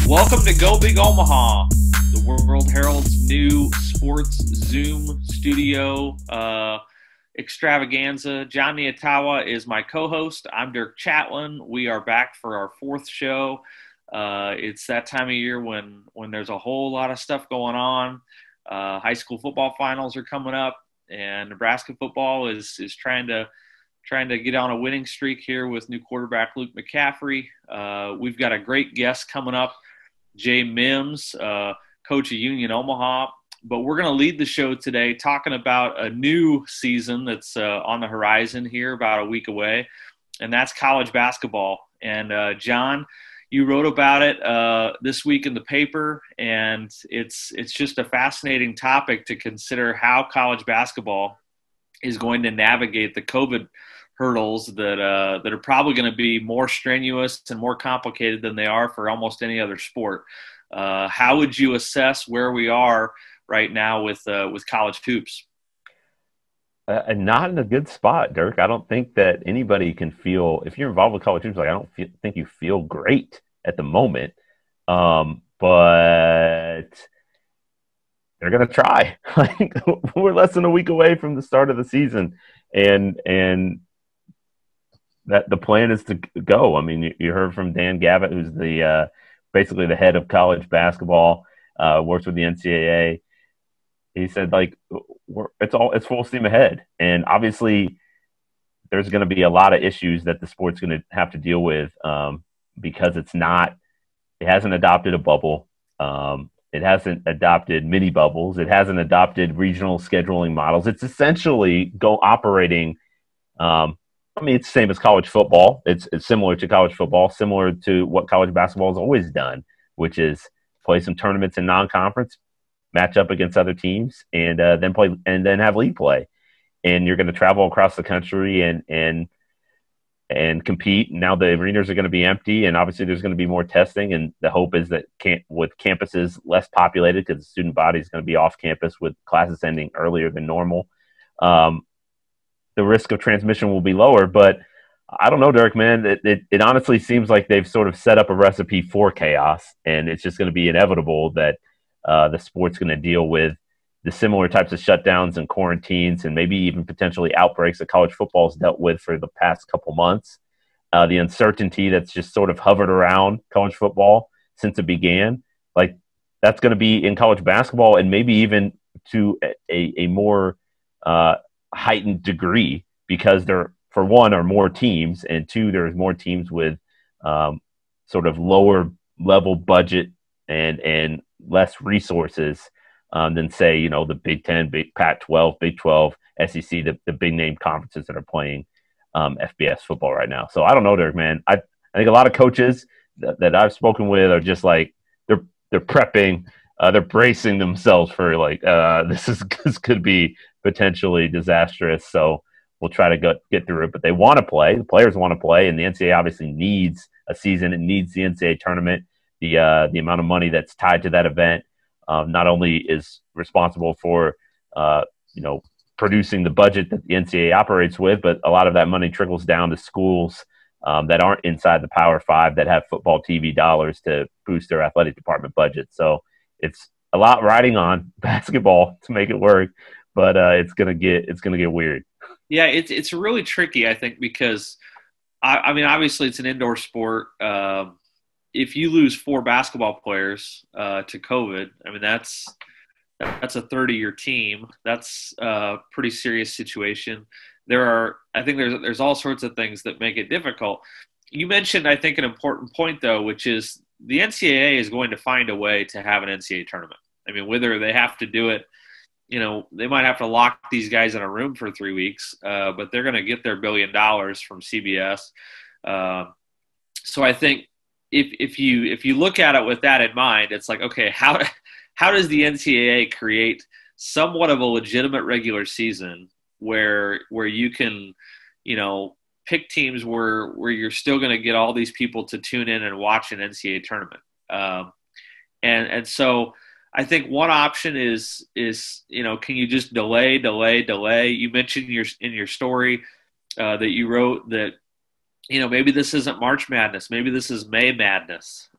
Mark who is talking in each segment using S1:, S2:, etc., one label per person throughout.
S1: Welcome to Go Big Omaha, the World-Herald's new sports Zoom studio extravaganza. Jon Nyatawa is my co-host. I'm Dirk Chatelain. We are back for our fourth show. It's that time of year when there's a whole lot of stuff going on. High school football finals are coming up, and Nebraska football is trying to get on a winning streak here with new quarterback Luke McCaffrey. We've got a great guest coming up, Jay Mims, coach of Union Omaha. But we're going to lead the show today talking about a new season that's on the horizon here, about a week away, and that's college basketball. And Jon, you wrote about it this week in the paper, and it's just a fascinating topic to consider how college basketball is going to navigate the COVID hurdles that are probably going to be more strenuous and more complicated than they are for almost any other sport. How would you assess where we are right now with college hoops?
S2: Not in a good spot, Dirk. I don't think that anybody can feel, if you're involved with college hoops, like I don't think you feel great at the moment. But they're going to try. Like, we're less than a week away from the start of the season, and that the plan is to go. I mean, you heard from Dan Gavitt, who's the basically the head of college basketball, works with the NCAA. He said, like, it's full steam ahead, and obviously there's going to be a lot of issues that the sport's going to have to deal with because it hasn't adopted a bubble. It hasn't adopted mini bubbles. It hasn't adopted regional scheduling models. It's essentially operating. It's the same as college football. It's similar to college football, similar to what college basketball has always done, which is play some tournaments in non-conference, match up against other teams, and then have league play. And you're going to travel across the country and compete. Now the arenas are going to be empty, and obviously there's going to be more testing. And the hope is that with campuses less populated, because the student body is going to be off campus with classes ending earlier than normal, the risk of transmission will be lower. But I don't know, Dirk, man. It honestly seems like they've sort of set up a recipe for chaos, and it's just going to be inevitable that the sport's going to deal with the similar types of shutdowns and quarantines and maybe even potentially outbreaks that college football's dealt with for the past couple months. The uncertainty that's just sort of hovered around college football since it began, like that's going to be in college basketball, and maybe even to a more heightened degree, because there, for one, are more teams, and two, there's more teams with sort of lower level budget and less resources than, say, the Big Ten, Pac-12, Big 12, SEC, the big name conferences that are playing FBS football right now. So I don't know, Dirk, man. I think a lot of coaches that I've spoken with are just like they're prepping, they're bracing themselves for this could be potentially disastrous. So we'll try to get through it. But they want to play. The players want to play, and the NCAA obviously needs a season. It needs the NCAA tournament. The amount of money that's tied to that event not only is responsible for producing the budget that the NCAA operates with, but a lot of that money trickles down to schools that aren't inside the Power Five that have football TV dollars to boost their athletic department budget. So it's a lot riding on basketball to make it work, but it's gonna get weird.
S1: Yeah, it's really tricky, I think, because I mean, obviously it's an indoor sport. If you lose 4 basketball players to COVID, I mean, that's a 30-year team. That's a pretty serious situation. I think there's all sorts of things that make it difficult. You mentioned, I think, an important point, though, which is the NCAA is going to find a way to have an NCAA tournament. I mean, whether they have to do it, they might have to lock these guys in a room for 3 weeks, but they're going to get their $1 billion from CBS. So I think if you look at it with that in mind, it's like, okay, how does the NCAA create somewhat of a legitimate regular season where you can, pick teams where you're still going to get all these people to tune in and watch an NCAA tournament. And so I think one option is can you just delay? You mentioned in your story that you wrote that maybe this isn't March Madness, maybe this is May Madness.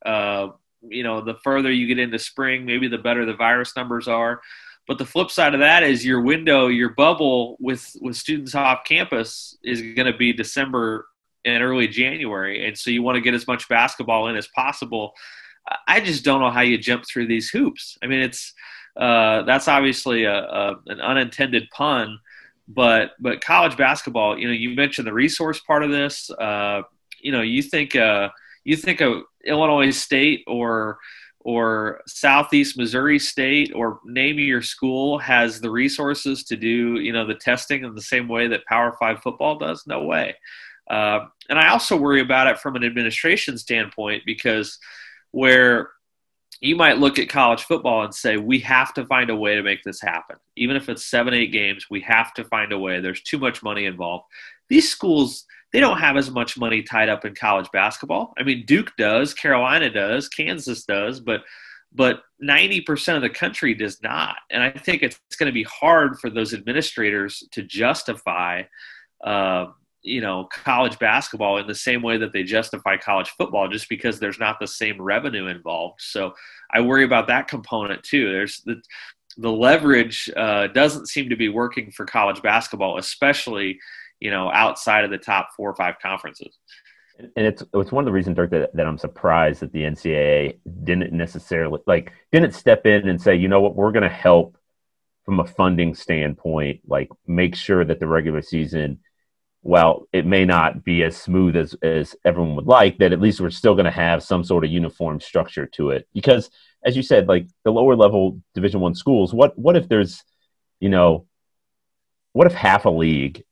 S1: the further you get into spring, maybe the better the virus numbers are. But the flip side of that is your window, your bubble with students off campus is going to be December and early January. And so you want to get as much basketball in as possible. I just don't know how you jump through these hoops. I mean, that's obviously an unintended pun, but college basketball, you mentioned the resource part of this. You think of Illinois State or Southeast Missouri State, or name your school, has the resources to do the testing in the same way that Power 5 football does? No way. And I also worry about it from an administration standpoint, because where you might look at college football and say, we have to find a way to make this happen. Even if it's 7-8 games, we have to find a way. There's too much money involved. These schools, they don't have as much money tied up in college basketball. I mean, Duke does, Carolina does, Kansas does, but 90% of the country does not. And I think it's going to be hard for those administrators to justify college basketball in the same way that they justify college football, just because there's not the same revenue involved. So I worry about that component too. There's the leverage doesn't seem to be working for college basketball, especially, outside of the top 4 or 5 conferences.
S2: And it's one of the reasons, Dirk, that I'm surprised that the NCAA didn't step in and say, you know what, we're going to help from a funding standpoint, make sure that the regular season, while it may not be as smooth as everyone would like, that at least we're still going to have some sort of uniform structure to it. Because, as you said, the lower level Division I schools, what if there's, what if half a league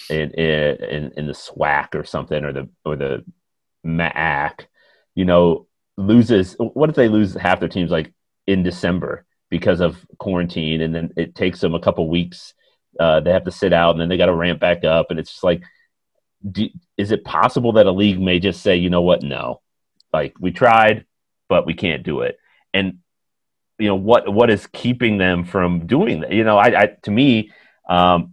S2: in the SWAC or something, or the MAC, loses? What if they lose half their teams in December because of quarantine, and then it takes them a couple weeks? They have to sit out, and then they got to ramp back up. And it's just is it possible that a league may just say, you know what, no, we tried, but we can't do it? And, what is keeping them from doing that? To me, I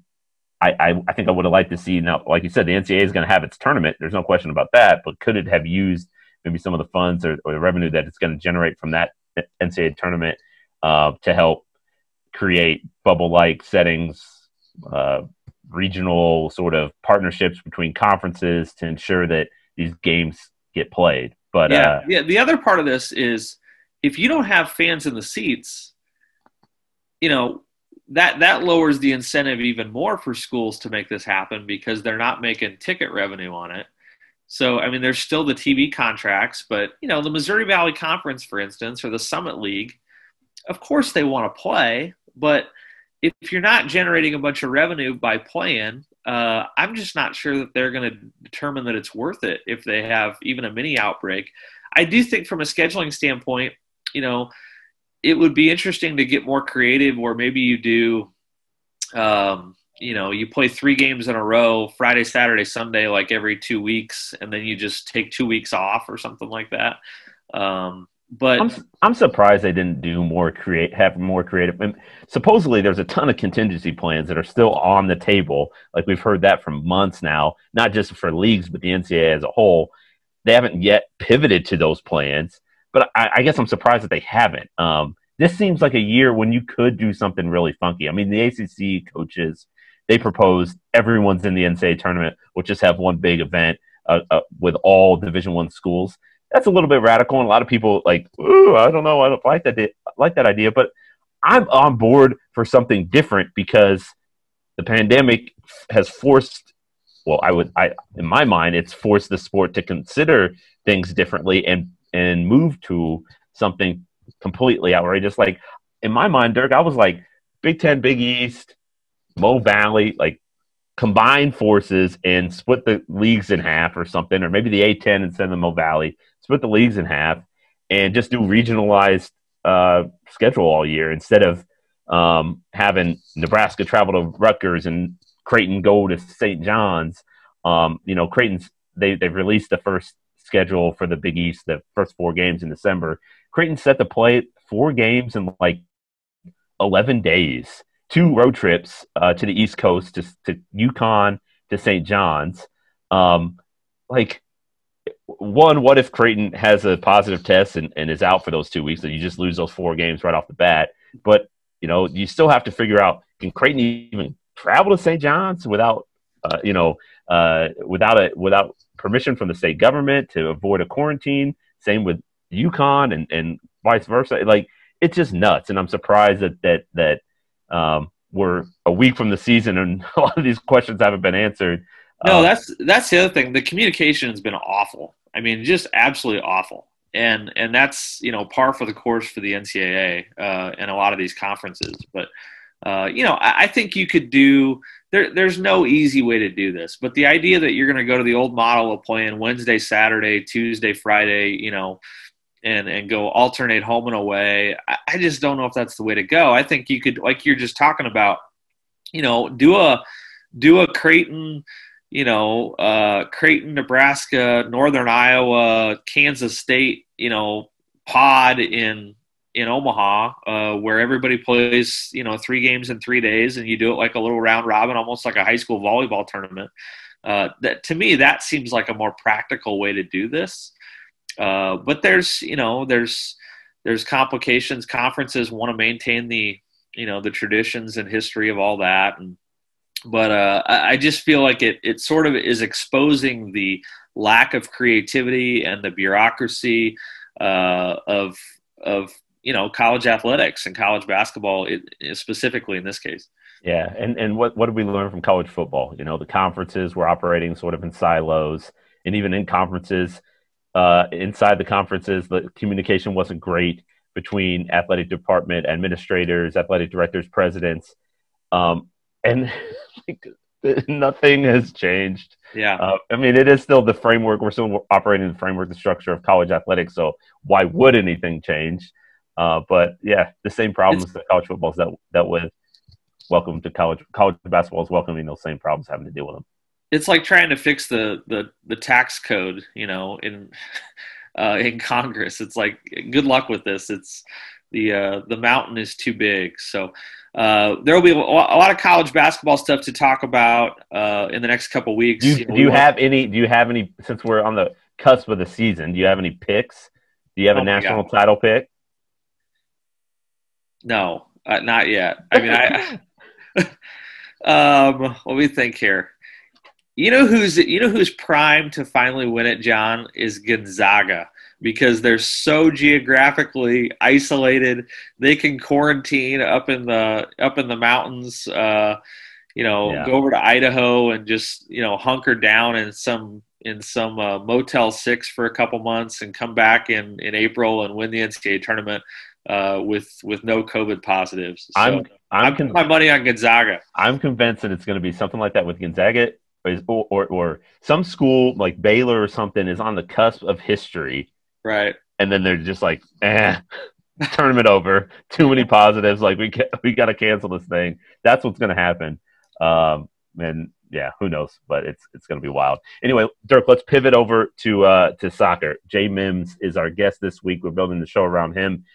S2: think I would have liked to see, now, like you said, the NCAA is going to have its tournament. There's no question about that. But could it have used maybe some of the funds or the revenue that it's going to generate from that NCAA tournament to help create bubble-like settings, regional sort of partnerships between conferences to ensure that these games get played? But
S1: the other part of this is, if you don't have fans in the seats, that lowers the incentive even more for schools to make this happen, because they're not making ticket revenue on it. So, I mean, there's still the TV contracts, but, the Missouri Valley Conference, for instance, or the Summit League, of course they want to play, but if you're not generating a bunch of revenue by playing, I'm just not sure that they're going to determine that it's worth it if they have even a mini outbreak. I do think from a scheduling standpoint, it would be interesting to get more creative, where maybe you do, you play 3 games in a row, Friday, Saturday, Sunday, every 2 weeks, and then you just take 2 weeks off or something like that. But
S2: I'm surprised they didn't do have more creative. And supposedly there's a ton of contingency plans that are still on the table. We've heard that for months now, not just for leagues, but the NCAA as a whole. They haven't yet pivoted to those plans, but I guess I'm surprised that they haven't. This seems like a year when you could do something really funky. I mean, the ACC coaches, they proposed everyone's in the NCAA tournament, we'll just have one big event with all Division I schools. That's a little bit radical, and a lot of people ooh, I don't know, I don't like that idea. But I'm on board for something different, because the pandemic has forced, in my mind, it's forced the sport to consider things differently and move to something completely outrageous. In my mind, Dirk, I was Big Ten, Big East, Mo Valley, combine forces and split the leagues in half or something, or maybe the A-10 instead of the Mo Valley, split the leagues in half and just do regionalized schedule all year, instead of having Nebraska travel to Rutgers and Creighton go to St. John's. Creighton's they've released the first schedule for the Big East, the first 4 games in December. Creighton's set to play 4 games in 11 days, 2 road trips to the East Coast, to UConn, to St. John's. one, what if Creighton has a positive test and is out for those 2 weeks, and you just lose those 4 games right off the bat? But, you still have to figure out, can Creighton even travel to St. John's without without permission from the state government to avoid a quarantine? Same with UConn and vice versa. Like, it's just nuts. And I'm surprised that we're a week from the season and a lot of these questions haven't been answered.
S1: No, that's the other thing. The communication has been awful. I mean, just absolutely awful. And that's, par for the course for the NCAA and a lot of these conferences. But, I think you could do there's no easy way to do this. But the idea that you're going to go to the old model of playing Wednesday, Saturday, Tuesday, Friday, and go alternate home and away, I just don't know if that's the way to go. I think you could, like you're just talking about, do a Creighton, Creighton, Nebraska, Northern Iowa, Kansas State, pod in Omaha, where everybody plays, 3 games in 3 days, and you do it like a little round robin, almost like a high school volleyball tournament. That, to me, that seems like a more practical way to do this. But there's complications. Conferences want to maintain the traditions and history of all that. But I just feel like it sort of is exposing the lack of creativity and the bureaucracy of college athletics and college basketball, specifically in this case.
S2: Yeah, and what did we learn from college football? The conferences were operating sort of in silos, and even in conferences, inside the conferences, the communication wasn't great between athletic department administrators, athletic directors, presidents, and nothing has changed.
S1: Yeah.
S2: It is still the framework. We're still operating the framework, the structure of college athletics. So why would anything change? But yeah, the same problems that college football's dealt with. Welcome to college basketball is welcoming those same problems, having to deal with them.
S1: It's like trying to fix the tax code, in Congress. It's like, good luck with this. It's the mountain is too big. So there will be a lot of college basketball stuff to talk about in the next couple weeks.
S2: Do you have any? Since we're on the cusp of the season, do you have any picks? Do you have a national title pick?
S1: No, not yet. I mean, let me think here. Who's primed to finally win it, John, is Gonzaga, because they're so geographically isolated. They can quarantine up in the mountains, go over to Idaho and just, hunker down in some Motel 6 for a couple months and come back in April and win the NCAA tournament with no COVID positives. So I'm putting my money on Gonzaga.
S2: I'm convinced that it's going to be something like that with Gonzaga, or some school like Baylor or something is on the cusp of history.
S1: Right.
S2: And then they're just like, tournament over. Too many positives. Like, we got to cancel this thing. That's what's going to happen. And yeah, who knows? But it's going to be wild. Anyway, Dirk, let's pivot over to soccer. Jay Mims is our guest this week. We're building the show around him.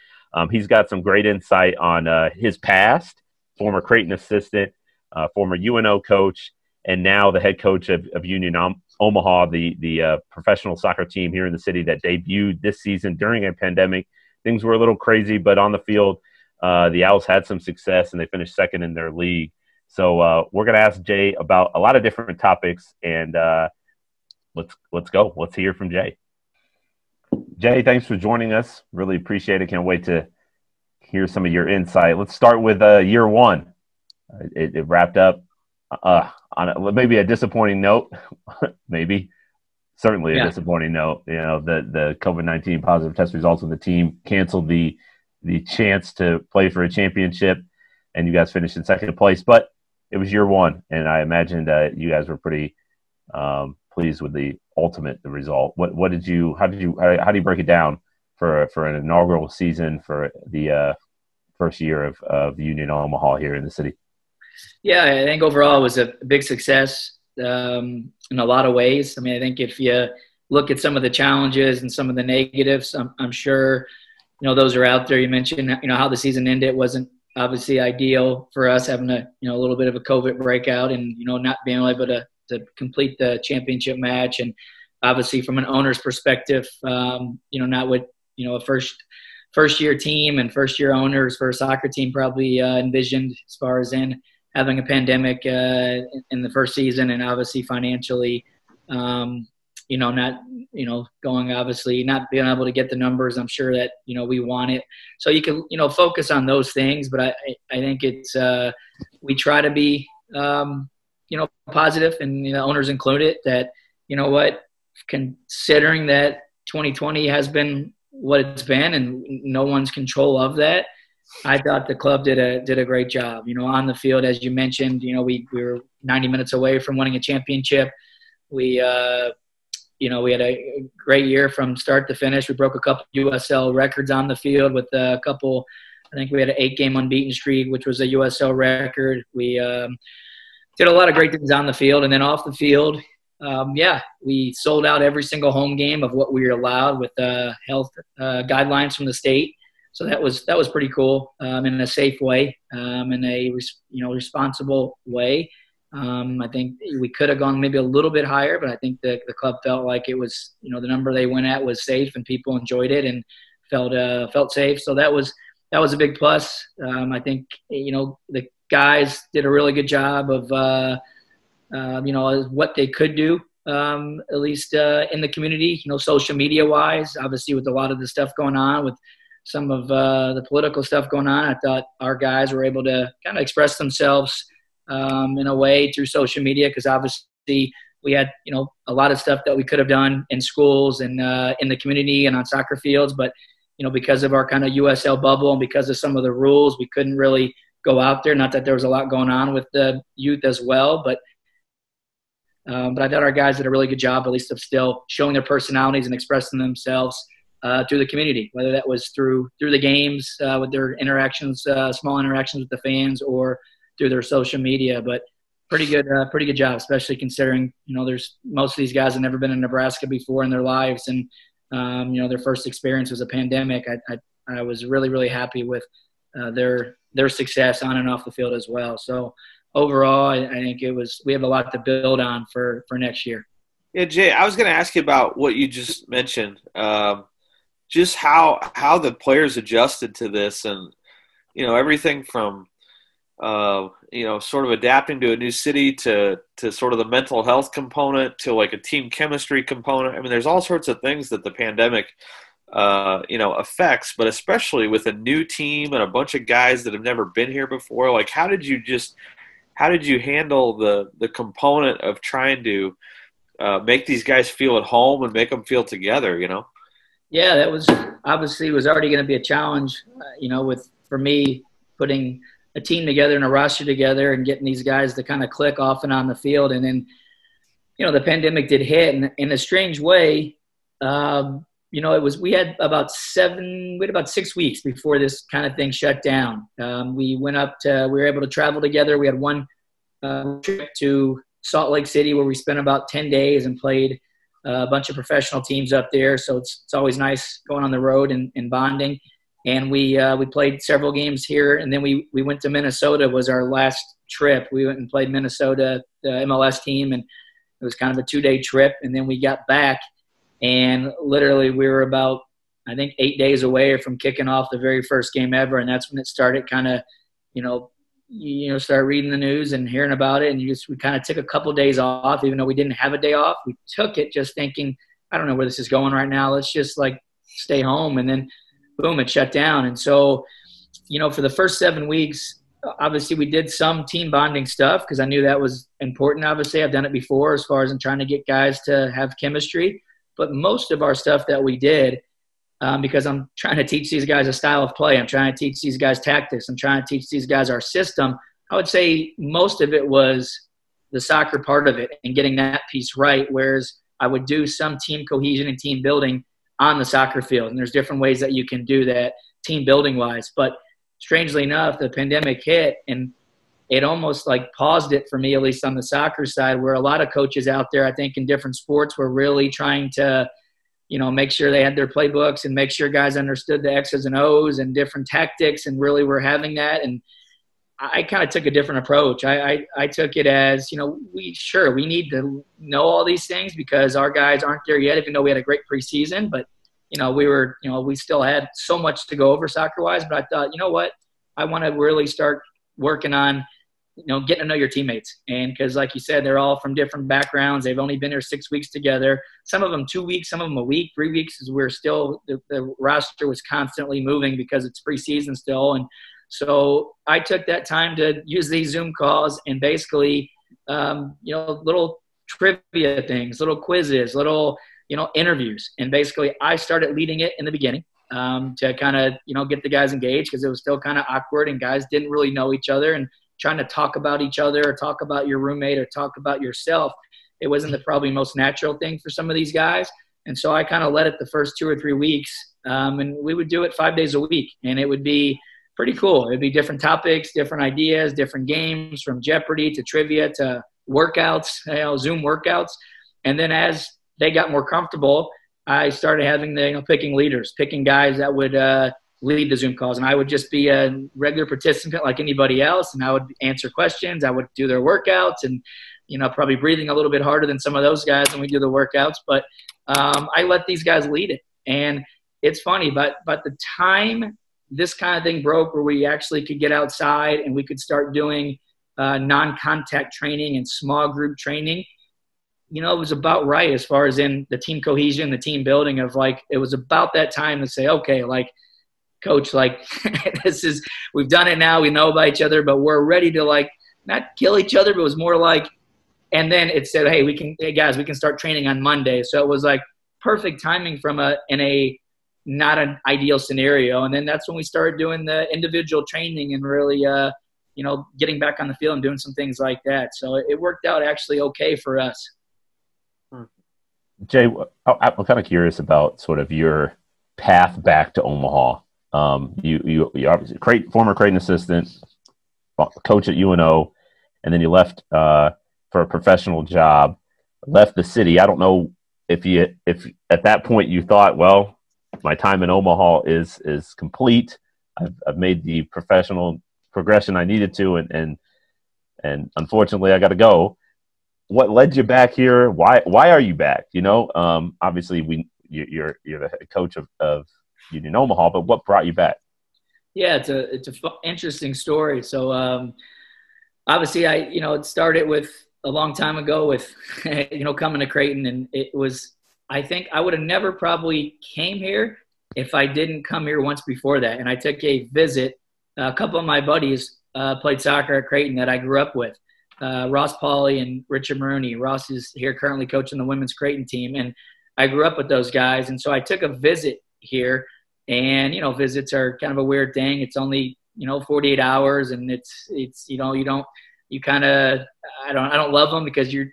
S2: He's got some great insight on his past, former Creighton assistant, former UNO coach, and now the head coach of Union Omaha, the professional soccer team here in the city that debuted this season during a pandemic. Things were a little crazy, but on the field, the Owls had some success, and they finished second in their league. So we're going to ask Jay about a lot of different topics, and let's go. Let's hear from Jay. Jay, thanks for joining us. Really appreciate it. Can't wait to hear some of your insight. Let's start with year one. It wrapped up on maybe a disappointing note, certainly a disappointing note. The COVID-19 positive test results of the team canceled the chance to play for a championship, and you guys finished in second place. But it was year one, and I imagined you guys were pretty pleased with the result. How do you break it down for an inaugural season for the first year of Union Omaha here in the city?
S3: Yeah, I think overall it was a big success in a lot of ways. I mean, I think if you look at some of the challenges and some of the negatives, I'm sure, those are out there. You mentioned, how the season ended wasn't obviously ideal for us, having a little bit of a COVID breakout and, not being able to complete the championship match. And obviously from an owner's perspective, not what, a first year team and first year owners for a soccer team probably envisioned as far as in having a pandemic in the first season, and obviously financially, not, going, obviously not being able to get the numbers I'm sure that, we want it. So you can, focus on those things, but I think it's, we try to be, positive, and, owners included, that, considering that 2020 has been what it's been and no one's control of that, I thought the club did a great job, on the field. As you mentioned, we were 90 minutes away from winning a championship. We we had a great year from start to finish. We broke a couple USL records on the field with a couple. I think we had an 8-game unbeaten streak, which was a USL record. We did a lot of great things on the field, and then off the field, we sold out every single home game of what we were allowed with health guidelines from the state. So that was pretty cool, in a safe way, in a responsible way. I think we could have gone maybe a little bit higher, but I think the club felt like it was, the number they went at was safe, and people enjoyed it and felt safe. So that was a big plus. I think, the guys did a really good job of, what they could do, at least in the community, social media wise, obviously with a lot of the stuff going on with some of the political stuff going on. I thought our guys were able to kind of express themselves in a way through social media, because obviously we had, a lot of stuff that we could have done in schools and in the community and on soccer fields. But, because of our kind of USL bubble and because of some of the rules, we couldn't really go out there. Not that there was a lot going on with the youth as well, but I thought our guys did a really good job, at least of still showing their personalities and expressing themselves through the community, whether that was through the games with their interactions, small interactions with the fans, or through their social media. But pretty good job, especially considering, there's most of these guys have never been in Nebraska before in their lives, and their first experience was a pandemic. I was really, really happy with their success on and off the field as well. So overall, I think we have a lot to build on for next year.
S1: Yeah, Jay, I was going to ask you about what you just mentioned, just how the players adjusted to this, and everything from sort of adapting to a new city to sort of the mental health component to like a team chemistry component. I mean, there's all sorts of things that the pandemic affects, but especially with a new team and a bunch of guys that have never been here before. Like, how did you handle the component of trying to make these guys feel at home and make them feel together,
S3: Yeah, that was obviously was already going to be a challenge, for me putting a team together and a roster together and getting these guys to kind of click off and on the field. And then, the pandemic did hit, and in a strange way, we had about 6 weeks before this kind of thing shut down. We were able to travel together. We had one trip to Salt Lake City where we spent about 10 days and played a bunch of professional teams up there. So it's always nice going on the road and bonding. And we played several games here, and then we went to Minnesota. Was our last trip. We went and played Minnesota, the MLS team, and it was kind of a 2-day trip. And then we got back, and literally we were about, I think, 8 days away from kicking off the very first game ever. And that's when it started kind of, start reading the news and hearing about it. And we kind of took a couple of days off, even though we didn't have a day off. We took it just thinking, I don't know where this is going right now. Let's just stay home. And then boom, it shut down. And so, for the first 7 weeks, obviously we did some team bonding stuff because I knew that was important. Obviously, I've done it before as far as in trying to get guys to have chemistry. But most of our stuff that we did, because I'm trying to teach these guys a style of play, I'm trying to teach these guys tactics, I'm trying to teach these guys our system, I would say most of it was the soccer part of it and getting that piece right, whereas I would do some team cohesion and team building on the soccer field. And there's different ways that you can do that team building wise. But strangely enough, the pandemic hit and it almost paused it for me, at least on the soccer side, where a lot of coaches out there, I think in different sports, were really trying to, make sure they had their playbooks and make sure guys understood the X's and O's and different tactics and really were having that. And I kind of took a different approach. I took it as, we need to know all these things because our guys aren't there yet, even though we had a great preseason. But, we still had so much to go over soccer-wise. But I thought, you know what, I want to really start working on, getting to know your teammates. And because, like you said, they're all from different backgrounds. They've only been here 6 weeks together. Some of them 2 weeks, some of them a week, 3 weeks, as we're still – the roster was constantly moving because it's preseason still. And so I took that time to use these Zoom calls and basically, little trivia things, little quizzes, little, interviews. And basically I started leading it in the beginning to kind of, get the guys engaged because it was still kind of awkward and guys didn't really know each other and trying to talk about each other or talk about your roommate or talk about yourself. It wasn't the probably most natural thing for some of these guys. And so I kind of led it the first 2 or 3 weeks. And we would do it 5 days a week and it would be pretty cool. It'd be different topics, different ideas, different games from Jeopardy to trivia to workouts, Zoom workouts. And then as they got more comfortable, I started having picking leaders, picking guys that would lead the Zoom calls. And I would just be a regular participant like anybody else. And I would answer questions. I would do their workouts and, probably breathing a little bit harder than some of those guys when we do the workouts. But I let these guys lead it. And it's funny, but the time this kind of thing broke where we actually could get outside and we could start doing non-contact training and small group training, it was about right as far as in the team cohesion, the team building of it was about that time to say, okay, coach, we've done it now. We know about each other, but we're ready to not kill each other, but it was more and then it said, hey, guys, we can start training on Monday. So it was perfect timing from not an ideal scenario. And then that's when we started doing the individual training and really, getting back on the field and doing some things like that. So it worked out actually okay for us.
S2: Jay, I'm kind of curious about sort of your path back to Omaha. You obviously former Creighton assistant, coach at UNO, and then you left for a professional job, left the city. I don't know if at that point you thought, well, my time in Omaha is complete. I've made the professional progression I needed to, and unfortunately I got to go. What led you back here? Why are you back? Obviously you're the head coach of Union Omaha, but what brought you back?
S3: Yeah, it's a interesting story. So obviously it started with a long time ago with coming to Creighton, and it was, I think I would have never probably came here if I didn't come here once before that. And I took a visit. A couple of my buddies played soccer at Creighton that I grew up with, Ross Pauly and Richard Maroney. Ross is here currently coaching the women's Creighton team, and I grew up with those guys. And so I took a visit here, and visits are kind of a weird thing. It's only 48 hours, and I don't love them because you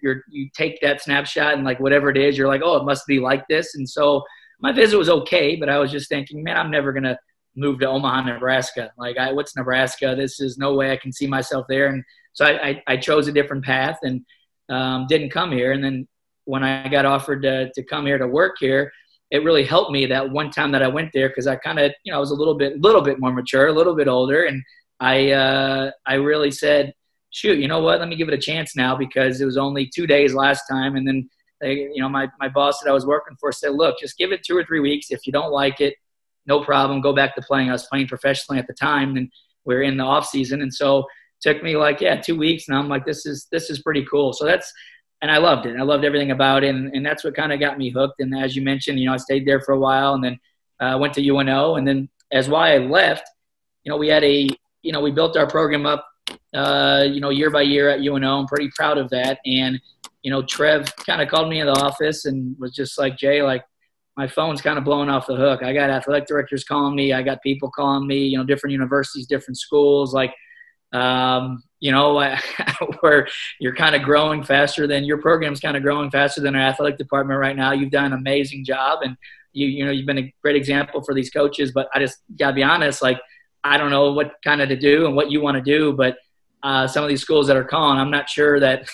S3: take that snapshot and whatever it is, you're oh, it must be like this. And so my visit was okay, but I was just thinking, man, I'm never going to move to Omaha, Nebraska. What's Nebraska? This is no way I can see myself there. And so I chose a different path and didn't come here. And then when I got offered to come here to work here, it really helped me that one time that I went there because I kind of, I was a little bit more mature, a little bit older. And I really said, shoot, you know what? Let me give it a chance now because it was only 2 days last time. And then, my boss that I was working for said, look, just give it 2 or 3 weeks. If you don't like it, no problem. Go back to playing. I was playing professionally at the time, and we were in the off season. And so it took me 2 weeks. And I'm like, this is pretty cool. So and I loved it. I loved everything about it. And that's what kind of got me hooked. And as you mentioned, I stayed there for a while and then went to UNO. And then as why I left, we had we built our program up, year by year at UNO. I'm pretty proud of that. And, Trev kind of called me in the office and was just like, Jay, my phone's kind of blowing off the hook. I got athletic directors calling me. I got people calling me, different universities, different schools. Where you're kind of growing faster than your program's kind of growing faster than our athletic department right now. You've done an amazing job, and you've been a great example for these coaches. But I just gotta be honest, I don't know what kind of to do and what you want to do, but some of these schools that are calling, I'm not sure that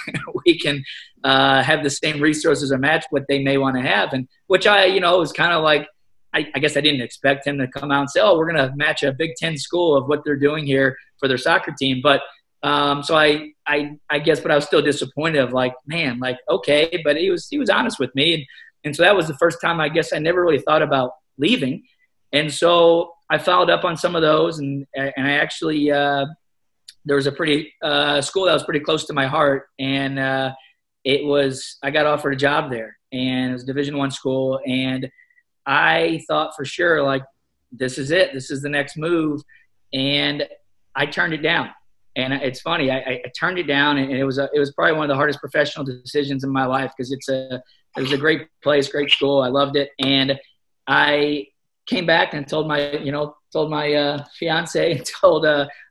S3: we can have the same resources or match what they may want to have. And which was kind of I guess I didn't expect him to come out and say, oh, we're going to match a Big Ten school of what they're doing here for their soccer team. But so I guess, but I was still disappointed of like, man, like, okay, but he was honest with me. And so that was the first time I guess I never really thought about leaving. And so I followed up on some of those, and I actually there was a pretty school that was pretty close to my heart, and I got offered a job there, and it was a Division I school, and I thought for sure, like, this is it, this is the next move, and I turned it down. And it's funny, I turned it down, and it was probably one of the hardest professional decisions in my life, because it was a great place, great school, I loved it, and I came back and told my fiance and told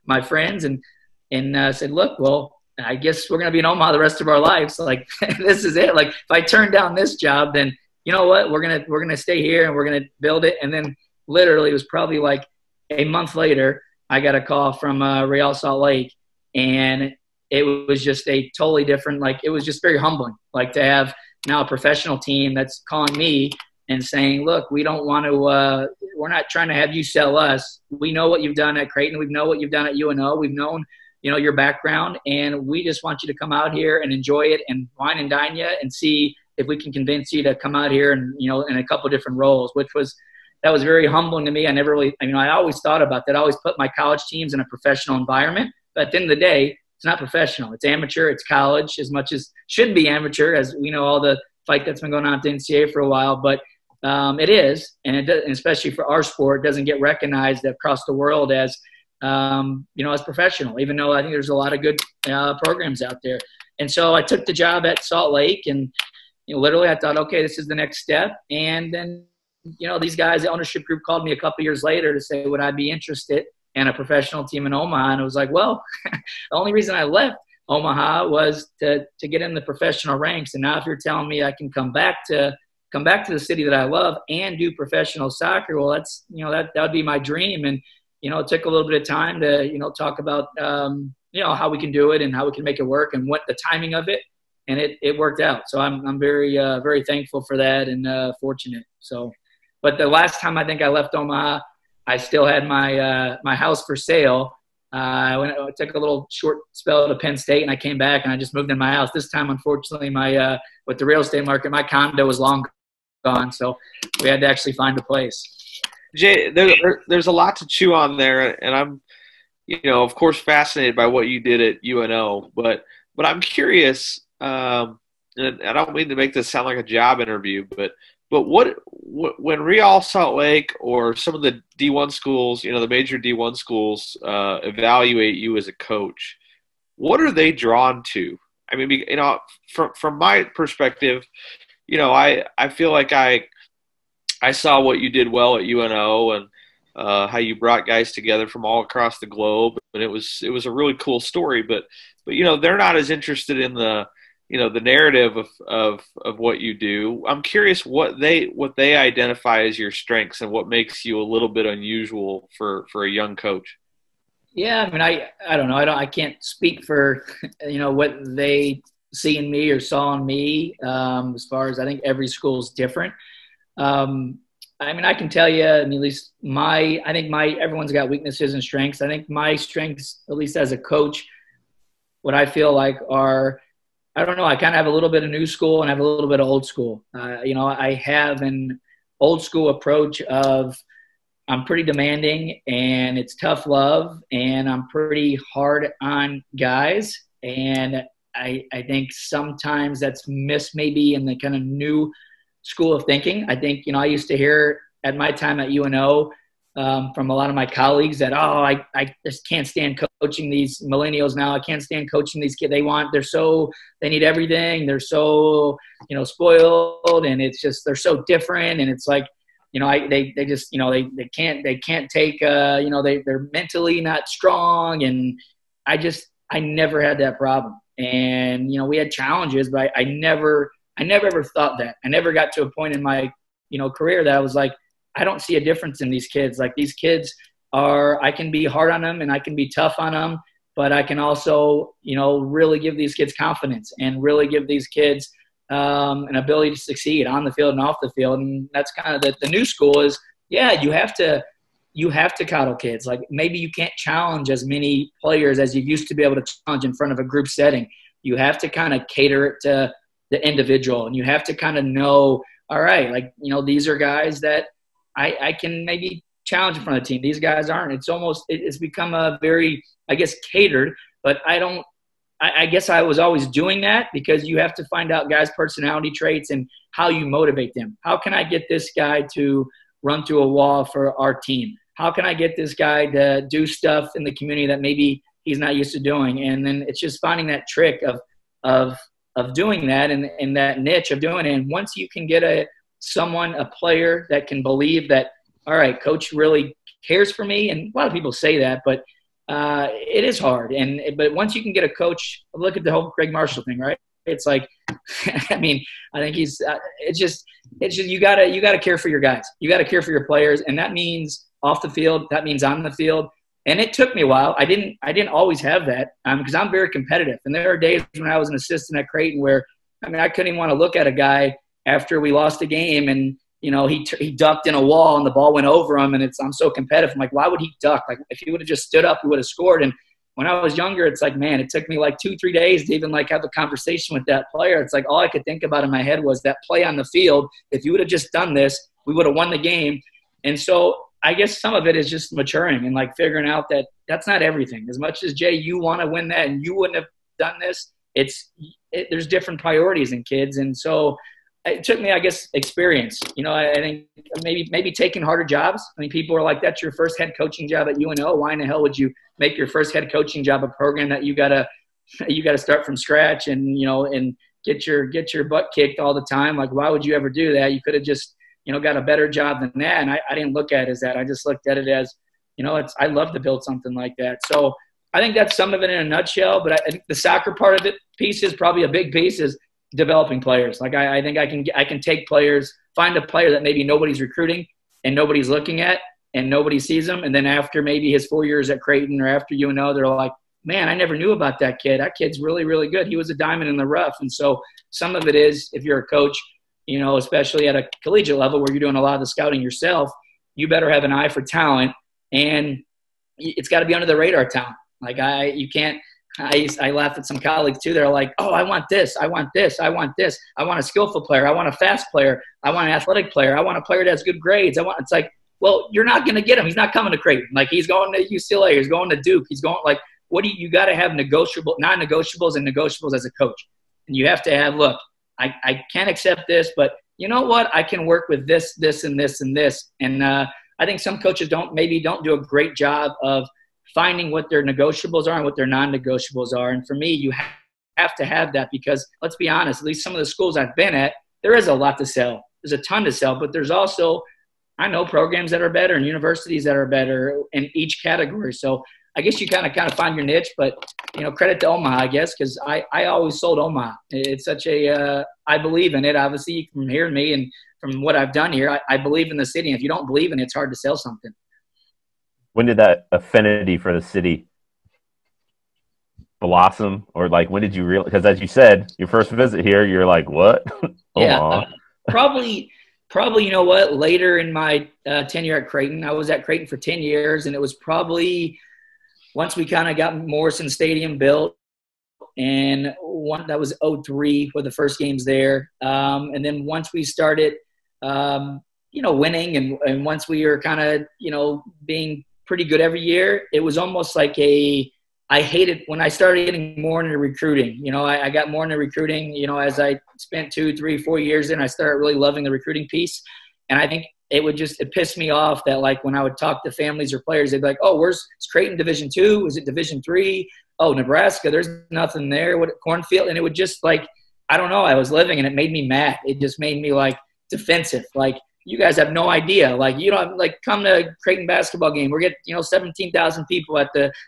S3: my friends and said, look, well, I guess we're going to be in Omaha the rest of our lives. Like, this is it. Like, if I turn down this job, then you know what? We're going to stay here and we're going to build it. And then literally it was probably like a month later, I got a call from Real Salt Lake, and it was just a totally different, like, it was just very humbling, like, to have now a professional team that's calling me and saying, look, we don't want to we're not trying to have you sell us. We know what you've done at Creighton. We know what you've done at UNO. We've known, your background, and we just want you to come out here and enjoy it and wine and dine you and see if we can convince you to come out here and, in a couple different roles, that was very humbling to me. I never really, I always thought about that. I always put my college teams in a professional environment, but at the end of the day, it's not professional. It's amateur. It's college, as much as should be amateur, as we know all the fight that's been going on at the NCAA for a while, but it is, and it does, and especially for our sport, doesn't get recognized across the world as, as professional, even though I think there's a lot of good programs out there. And so I took the job at Salt Lake, and literally I thought, okay, this is the next step. And then, these guys, the ownership group, called me a couple years later to say, would I be interested in a professional team in Omaha? And it was like, well, the only reason I left Omaha was to get in the professional ranks. And now if you're telling me I can come back to the city that I love and do professional soccer, well, that's, that would be my dream. And, it took a little bit of time to, talk about, how we can do it and how we can make it work and what the timing of it. And it worked out. So I'm very, very thankful for that and fortunate. So, but the last time I think I left Omaha, I still had my house for sale. I took a little short spell to Penn State, and I came back and I just moved in my house. This time, unfortunately, with the real estate market, my condo was long gone, so we had to actually find a place.
S1: Jay, there's a lot to chew on there, and I'm, of course, fascinated by what you did at UNO. But I'm curious, and I don't mean to make this sound like a job interview, but what when Real Salt Lake or some of the D1 schools, the major D1 schools, evaluate you as a coach, what are they drawn to? I mean, from my perspective, I feel like I saw what you did well at UNO and how you brought guys together from all across the globe, and it was a really cool story. But they're not as interested in the the narrative of what you do. I'm curious what they identify as your strengths and what makes you a little bit unusual for a young coach.
S3: Yeah, I mean, I don't know. I can't speak for what they see in me or saw in me. As far as I think every school is different. I mean, I can tell you, at least everyone's got weaknesses and strengths. I think my strengths, at least as a coach, what I feel like are, I don't know, I kind of have a little bit of new school and I have a little bit of old school. I have an old school approach of I'm pretty demanding and it's tough love and I'm pretty hard on guys. And I think sometimes that's missed maybe in the kind of new school of thinking. I think, I used to hear at my time at UNO from a lot of my colleagues that, I just can't stand coaching these millennials now. I can't stand coaching these kids. They need everything. They're so, spoiled, and it's just, they're so different. And it's like, they can't take, they're mentally not strong. And I never had that problem. And, we had challenges, but I never ever thought that. I never got to a point in my, career that I was like, I don't see a difference in these kids. Like, these kids I can be hard on them and I can be tough on them, but I can also, really give these kids confidence and really give these kids an ability to succeed on the field and off the field. And that's kind of the new school is, yeah, you have to coddle kids. Like maybe you can't challenge as many players as you used to be able to challenge in front of a group setting. You have to kind of cater it to the individual, and you have to kind of know, all right, like, you know, these are guys that I can maybe challenge in front of the team. These guys aren't. It's become a very, I guess, catered, but I guess I was always doing that because you have to find out guys' personality traits and how you motivate them. How can I get this guy to run through a wall for our team? How can I get this guy to do stuff in the community that maybe he's not used to doing? And then it's just finding that trick of doing that and that niche of doing it. And once you can get a player that can believe that, all right, coach really cares for me. And a lot of people say that, but it is hard. But once you can get a coach, look at the whole Craig Marshall thing, right? It's like, I mean, I think it's just you gotta care for your guys. You gotta care for your players. And that means off the field. That means on the field. And it took me a while. I didn't always have that because I'm very competitive. And there are days when I was an assistant at Creighton where, I mean, I couldn't even want to look at a guy after we lost a game and, you know, he ducked in a wall and the ball went over him. And I'm so competitive. I'm like, why would he duck? Like if he would have just stood up, he would have scored. And when I was younger, it's like, man, it took me like 2-3 days to even like have a conversation with that player. It's like all I could think about in my head was that play on the field. If you would have just done this, we would have won the game. And so I guess some of it is just maturing and like figuring out that that's not everything. As much as, Jay, you want to win that and you wouldn't have done this, there's different priorities in kids. And so it took me, I guess, experience. You know, I think maybe taking harder jobs. I mean, people are like, that's your first head coaching job at UNO. Why in the hell would you make your first head coaching job a program that you gotta start from scratch and, you know, and get your butt kicked all the time? Like, why would you ever do that? You could have just, you know, got a better job than that. And I didn't look at it as that. I just looked at it as, you know, I'd love to build something like that. So I think that's some of it in a nutshell. But I think the soccer part of it piece is probably a big piece is developing players. Like I think I can take players, find a player that maybe nobody's recruiting and nobody's looking at and nobody sees him. And then after maybe his 4 years at Creighton or after UNO, they're like, man, I never knew about that kid. That kid's really, really good. He was a diamond in the rough. And so some of it is, if you're a coach, you know, especially at a collegiate level where you're doing a lot of the scouting yourself, you better have an eye for talent, and it's got to be under the radar talent. Like you can't. I laugh at some colleagues too. They're like, oh, I want this. I want this. I want this. I want a skillful player. I want a fast player. I want an athletic player. I want a player that has good grades. It's like, well, you're not going to get him. He's not coming to Creighton. Like he's going to UCLA. He's going to Duke. He's going like, you got to have non-negotiables and negotiables as a coach. And you have to have, look, I can't accept this, but you know what? I can work with this, this, and this, and this. And I think some coaches don't do a great job of finding what their negotiables are and what their non-negotiables are. And for me, you have to have that because, let's be honest, at least some of the schools I've been at, there is a lot to sell. There's a ton to sell, but there's also, I know, programs that are better and universities that are better in each category. So I guess you kind of find your niche, but, you know, credit to Omaha, I guess, because I always sold Omaha. It's such I believe in it. Obviously, from hearing me and from what I've done here, I believe in the city. And if you don't believe in it, it's hard to sell something.
S2: When did that affinity for the city blossom? Or like, when did you realize, because as you said, your first visit here, you're like, what?
S3: Yeah, probably, you know what, later in my tenure at Creighton. I was at Creighton for 10 years, and it was probably – once we kind of got Morrison Stadium built, and that was 2003 were the first games there. And then once we started, you know, winning and once we were kind of, you know, being pretty good every year, it was almost like I hated when I started getting more into recruiting. You know, I got more into recruiting, you know, as I spent 2, 3, 4 years in, I started really loving the recruiting piece. And I think it pissed me off that, like, when I would talk to families or players, they'd be like, oh, is Creighton Division II? Is it Division III? Oh, Nebraska, there's nothing there. What, Cornfield? And it would just, like, I don't know. I was living, and it made me mad. It just made me, like, defensive. Like, you guys have no idea. Like, you don't, like, come to Creighton basketball game. We're getting, you know, 17,000 people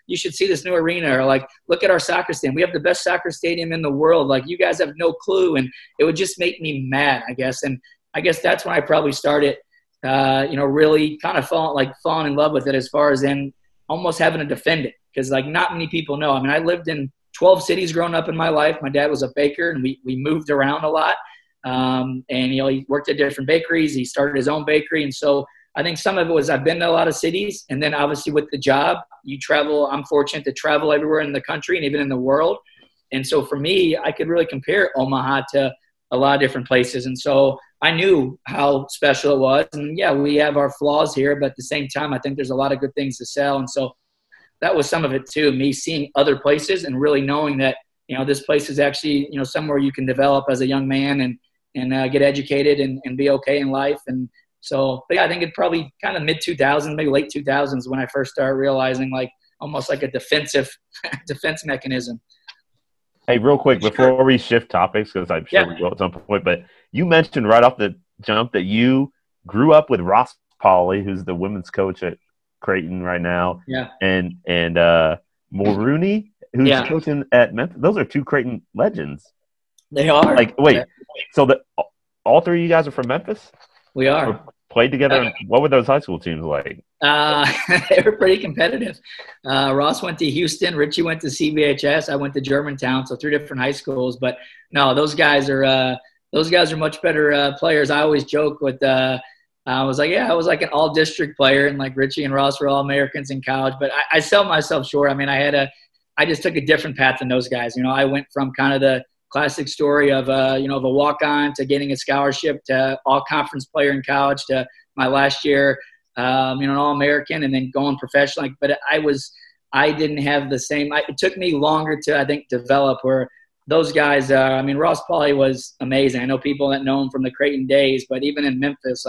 S3: you should see this new arena. Or, like, look at our soccer stadium. We have the best soccer stadium in the world. Like, you guys have no clue. And it would just make me mad, I guess. And I guess that's when I probably started – you know, really kind of falling in love with it, as far as in almost having to defend it. Because, like, not many people know. I mean, I lived in 12 cities growing up in my life. My dad was a baker, and we moved around a lot. And, he worked at different bakeries. He started his own bakery. And so I think some of it was I've been to a lot of cities. And then obviously with the job, you travel. I'm fortunate to travel everywhere in the country and even in the world. And so for me, I could really compare Omaha to a lot of different places. And so I knew how special it was. And, yeah, we have our flaws here, but at the same time, I think there's a lot of good things to sell. And so that was some of it too, me seeing other places and really knowing that, this place is actually, somewhere you can develop as a young man and get educated and be okay in life. And so, but yeah, I think it probably kind of mid-2000s, maybe late 2000s when I first started realizing almost like a defense mechanism.
S2: Hey, real quick, before we shift topics, because I'm sure we will at some point, but you mentioned right off the jump that you grew up with Ross Pauley, who's the women's coach at Creighton right now, and Mulrooney, who's coaching at Memphis. Those are two Creighton legends.
S3: They are.
S2: So all three of you guys are from Memphis?
S3: We are.
S2: Played together. What were those high school teams like?
S3: They were pretty competitive. Ross went to Houston. Richie went to CBHS. I went to Germantown. So 3 different high schools. But no, those guys are much better players. I always joke with. I was I was like an all-district player, and Richie and Ross were all Americans in college. But I sell myself short. I mean, I just took a different path than those guys. I went from kind of the classic story of a walk-on to getting a scholarship to all-conference player in college to my last year, an All-American, and then going professional. But I didn't have the same. It took me longer to, I think, develop. Where those guys, Ross Pauley was amazing. I know people that know him from the Creighton days, but even in Memphis,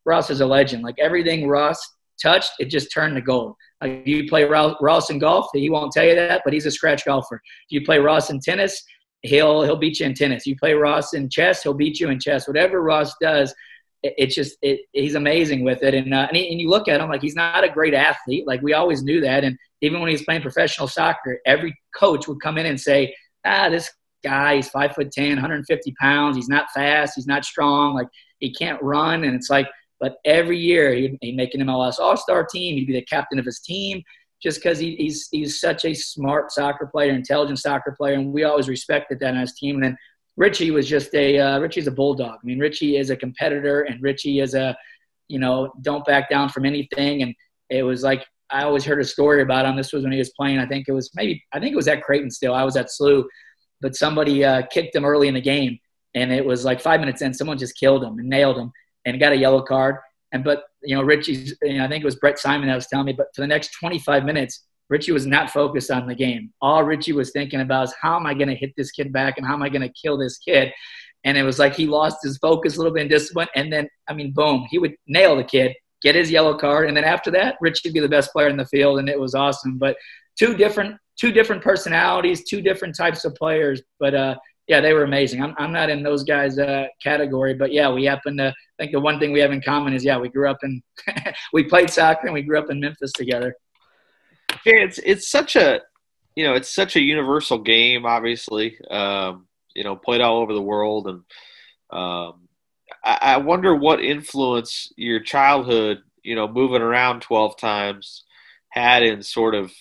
S3: Ross is a legend. Everything Ross touched, it just turned to gold. If you play Ross in golf, he won't tell you that, but he's a scratch golfer. If you play Ross in tennis, he'll beat you in tennis. You play Ross in chess, he'll beat you in chess. Whatever Ross does, he's amazing with it. And you look at him he's not a great athlete. We always knew that. And even when he was playing professional soccer, every coach would come in and say, this guy, he's 5'10", 150 pounds. He's not fast. He's not strong. He can't run. And it's but every year he'd make an MLS All-Star team. He'd be the captain of his team just because he's such a smart soccer player, intelligent soccer player, and we always respected that on his team. And then Richie was just Richie's a bulldog. I mean, Richie is a competitor, and Richie is don't back down from anything. And it was I always heard a story about him. This was when he was playing. I think it was at Creighton still. I was at SLU, but somebody kicked him early in the game, and it was 5 minutes in, someone just killed him and nailed him and got a yellow card. But Richie's, I think it was Brett Simon that was telling me, but for the next 25 minutes, Richie was not focused on the game. All Richie was thinking about is how am I going to hit this kid back and how am I going to kill this kid? And it was he lost his focus a little bit in discipline. And then, boom, he would nail the kid, get his yellow card. And then after that, Richie would be the best player in the field. And it was awesome. But two different personalities, 2 different types of players. But, yeah, they were amazing. I'm not in those guys' category, but yeah, we happen to. I think the one thing we have in common is we grew up in, we played soccer and we grew up in Memphis together.
S1: Yeah, it's such a, it's such a universal game. Obviously, played all over the world, and I wonder what influence your childhood, moving around 12 times, had in sort of,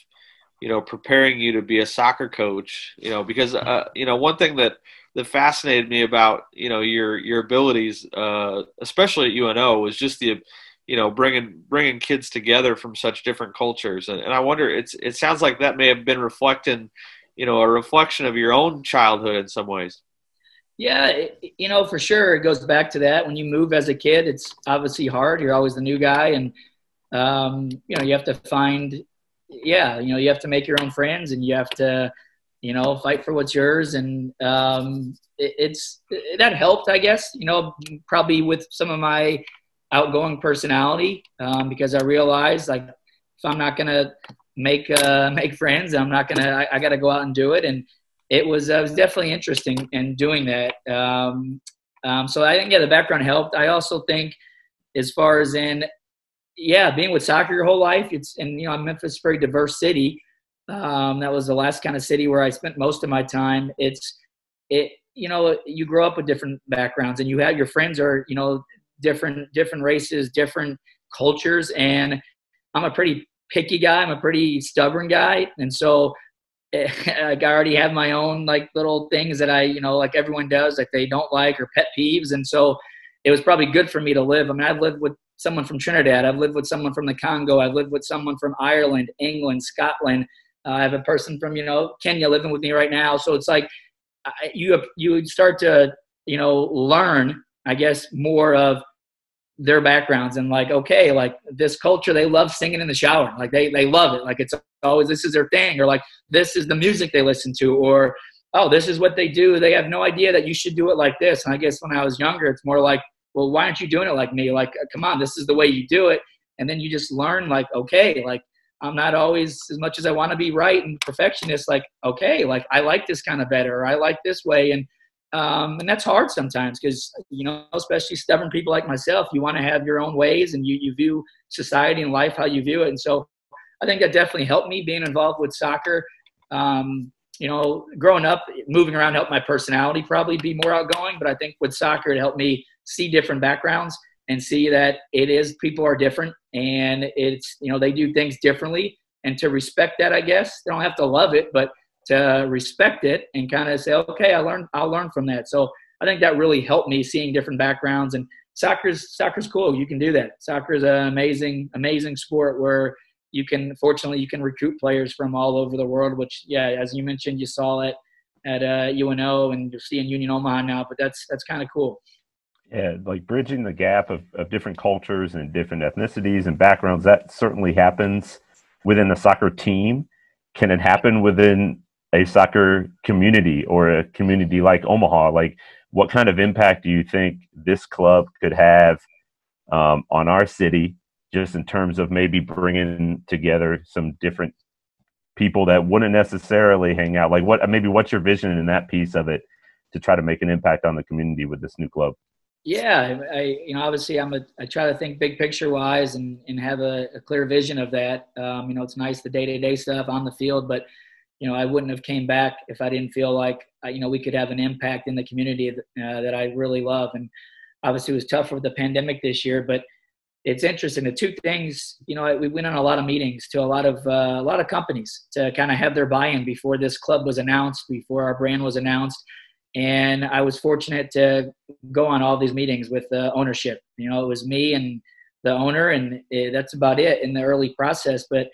S1: preparing you to be a soccer coach, because, one thing that fascinated me about, your abilities, especially at UNO, was just the, bringing kids together from such different cultures. And I wonder, it sounds like that may have been reflecting, a reflection of your own childhood in some ways.
S3: Yeah, for sure. It goes back to that. When you move as a kid, it's obviously hard. You're always the new guy. And, you have to find – you have to make your own friends and you have to, fight for what's yours. And that helped, I guess, probably with some of my outgoing personality because I realized if I'm not going to make friends, I got to go out and do it. And it was definitely interesting in doing that. So I think, the background helped. I also think as far as being with soccer your whole life, Memphis is a very diverse city. That was the last kind of city where I spent most of my time. You grow up with different backgrounds and you have your friends are, different races, different cultures. And I'm a pretty picky guy. I'm a pretty stubborn guy. And so like I already have my own like little things that I, like everyone does, like they don't like or pet peeves. And so it was probably good for me to live. I mean, I've lived with someone from Trinidad. I've lived with someone from the Congo. I've lived with someone from Ireland, England, Scotland. I have a person from, Kenya living with me right now. So it's like you start to, learn, I guess, more of their backgrounds and like, okay, like this culture, they love singing in the shower. Like they love it. Like it's always, this is their thing, or like, this is the music they listen to, or, oh, this is what they do. They have no idea that you should do it like this. And I guess when I was younger, it's more like, well, why aren't you doing it like me? Like, come on, this is the way you do it. And then you just learn like, okay, like I'm not always, as much as I want to be right and perfectionist, like, okay, like I like this kind of better, or I like this way. And that's hard sometimes because, especially stubborn people like myself, you want to have your own ways and you view society and life how you view it. And so I think that definitely helped me being involved with soccer. Growing up, moving around helped my personality probably be more outgoing. But I think with soccer, it helped me see different backgrounds and see that people are different and it's, they do things differently, and to respect that, I guess. They don't have to love it, but to respect it and kind of say, okay, I'll learn from that. So I think that really helped me seeing different backgrounds. And soccer's cool. You can do that. Soccer is an amazing, amazing sport where fortunately you can recruit players from all over the world, which, yeah, as you mentioned, you saw it at UNO and you're seeing Union Omaha now, but that's kind of cool.
S2: Yeah, like bridging the gap of different cultures and different ethnicities and backgrounds, that certainly happens within a soccer team. Can it happen within a soccer community or a community like Omaha? Like, what kind of impact do you think this club could have on our city, just in terms of maybe bringing together some different people that wouldn't necessarily hang out? Like, what's your vision in that piece of it to try to make an impact on the community with this new club?
S3: Yeah, obviously I try to think big picture wise and have a clear vision of that. It's nice the day-to-day stuff on the field, but I wouldn't have came back if I didn't feel like, we could have an impact in the community that I really love. And obviously it was tough with the pandemic this year, but it's interesting. The two things, we went on a lot of meetings to a lot of companies to kind of have their buy-in before this club was announced, before our brand was announced. And I was fortunate to go on all these meetings with the ownership. It was me and the owner, and that's about it in the early process. But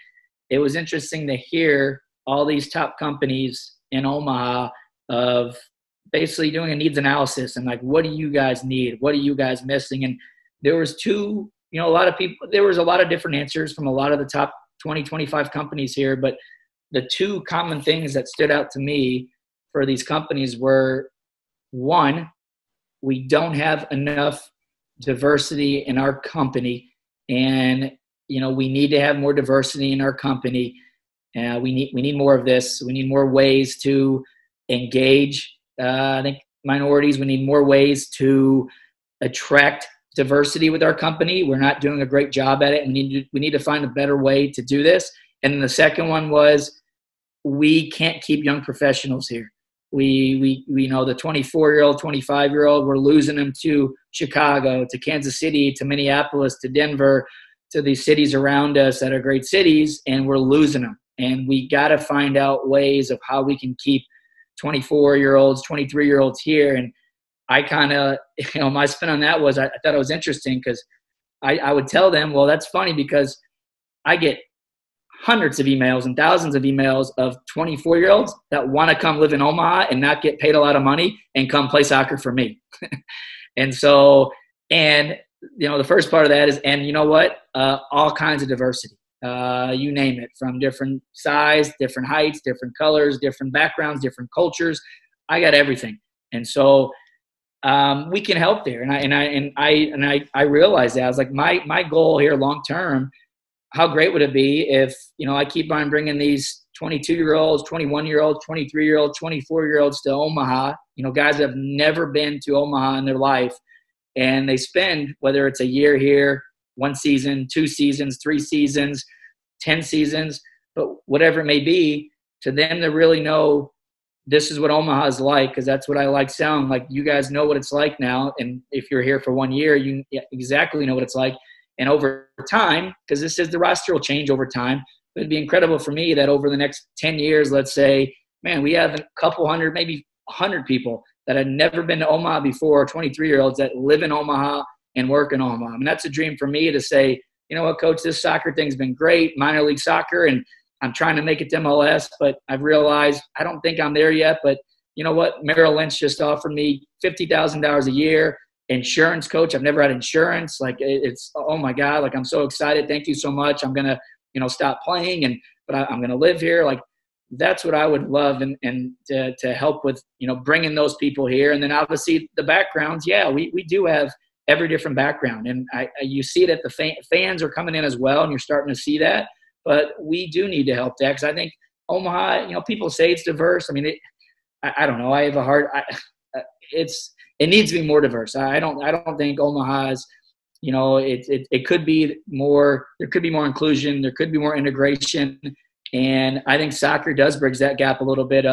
S3: it was interesting to hear all these top companies in Omaha of basically doing a needs analysis and like, what do you guys need? What are you guys missing? And there was a lot of people, there was a lot of different answers from a lot of the top 20, 25 companies here. But the two common things that stood out to me for these companies were, one, we don't have enough diversity in our company, and we need to have more diversity in our company. We need more of this. We need more ways to engage. I think minorities. We need more ways to attract diversity with our company. We're not doing a great job at it. We need to find a better way to do this. And then the second one was, we can't keep young professionals here. We know the 24-year-old, 25-year-old, we're losing them to Chicago, to Kansas City, to Minneapolis, to Denver, to these cities around us that are great cities, and we're losing them. And we got to find out ways of how we can keep 24-year-olds, 23-year-olds here. And I kind of, my spin on that was, I thought it was interesting because I would tell them, well, that's funny because I get hundreds of emails and thousands of emails of 24-year-olds that want to come live in Omaha and not get paid a lot of money and come play soccer for me. And so, the first part of that is, and you know what? All kinds of diversity. You name it, from different size, different heights, different colors, different backgrounds, different cultures. I got everything. And so we can help there. And I realized that. I was like, my goal here long term, how great would it be if, I keep on bringing these 22-year-olds, 21-year-olds, 23-year-olds, 24-year-olds to Omaha, guys that have never been to Omaha in their life, and they spend, whether it's a year here, 1 season, 2 seasons, 3 seasons, 10 seasons, but whatever it may be, to them to really know this is what Omaha is like, because that's what I like selling. Like, you guys know what it's like now, and if you're here for 1 year, you exactly know what it's like. And over time, because this is the roster will change over time, it'd be incredible for me that over the next 10 years, let's say, man, we have a couple hundred, maybe 100 people that had never been to Omaha before, 23-year-olds that live in Omaha and work in Omaha. I mean, that's a dream for me to say, you know what, coach, this soccer thing's been great, minor league soccer, and I'm trying to make it to MLS, but I've realized I don't think I'm there yet. But you know what? Merrill Lynch just offered me $50,000 a year. Insurance, coach. I've never had insurance. Like, it's, oh my God, like, I'm so excited. Thank you so much. I'm going to, stop playing, but I'm going to live here. Like, that's what I would love. And to help with, bringing those people here. And then obviously the backgrounds. Yeah, we do have every different background. And you see it at the fans are coming in as well. And you're starting to see that, but we do need to help that. Because I think Omaha, people say it's diverse. I mean, I don't know. I have a hard, it needs to be more diverse. I don't think Omaha is, it could be more, there could be more inclusion. There could be more integration. And I think soccer does bridge that gap a little bit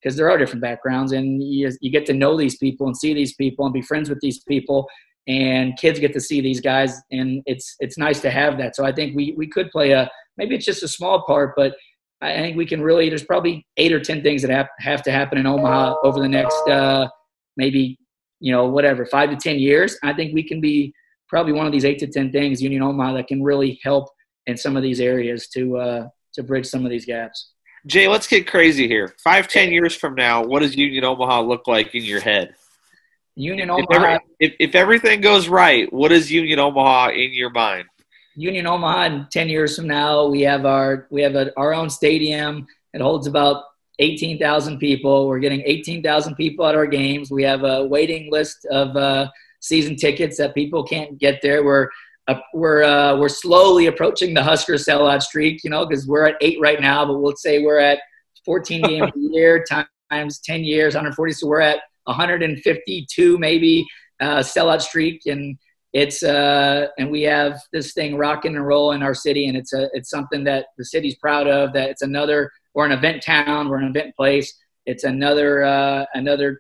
S3: because there are different backgrounds, and you get to know these people and see these people and be friends with these people, and kids get to see these guys, and it's nice to have that. So I think we could play maybe it's just a small part, but I think we can really, there's probably 8 or 10 things that have to happen in Omaha over the next maybe, 5 to 10 years. I think we can be probably one of these 8 to 10 things, Union Omaha, that can really help in some of these areas to bridge some of these gaps.
S1: Jay, let's get crazy here. 5-10 years from now, what does Union Omaha look like in your head?
S3: Union Omaha.
S1: If everything goes right, what is Union Omaha in your mind?
S3: Union Omaha in 10 years from now, we have our own stadium. It holds about 18,000 people. We're getting 18,000 people at our games. We have a waiting list of season tickets that people can't get there. We're slowly approaching the Husker sellout streak, because we're at 8 right now, but we'll say we're at 14 games a year times 10 years, 140. So we're at 152 maybe sellout streak, and it's and we have this thing rocking and rolling in our city, and it's something that the city's proud of. That we're an event town, we're an event place. It's another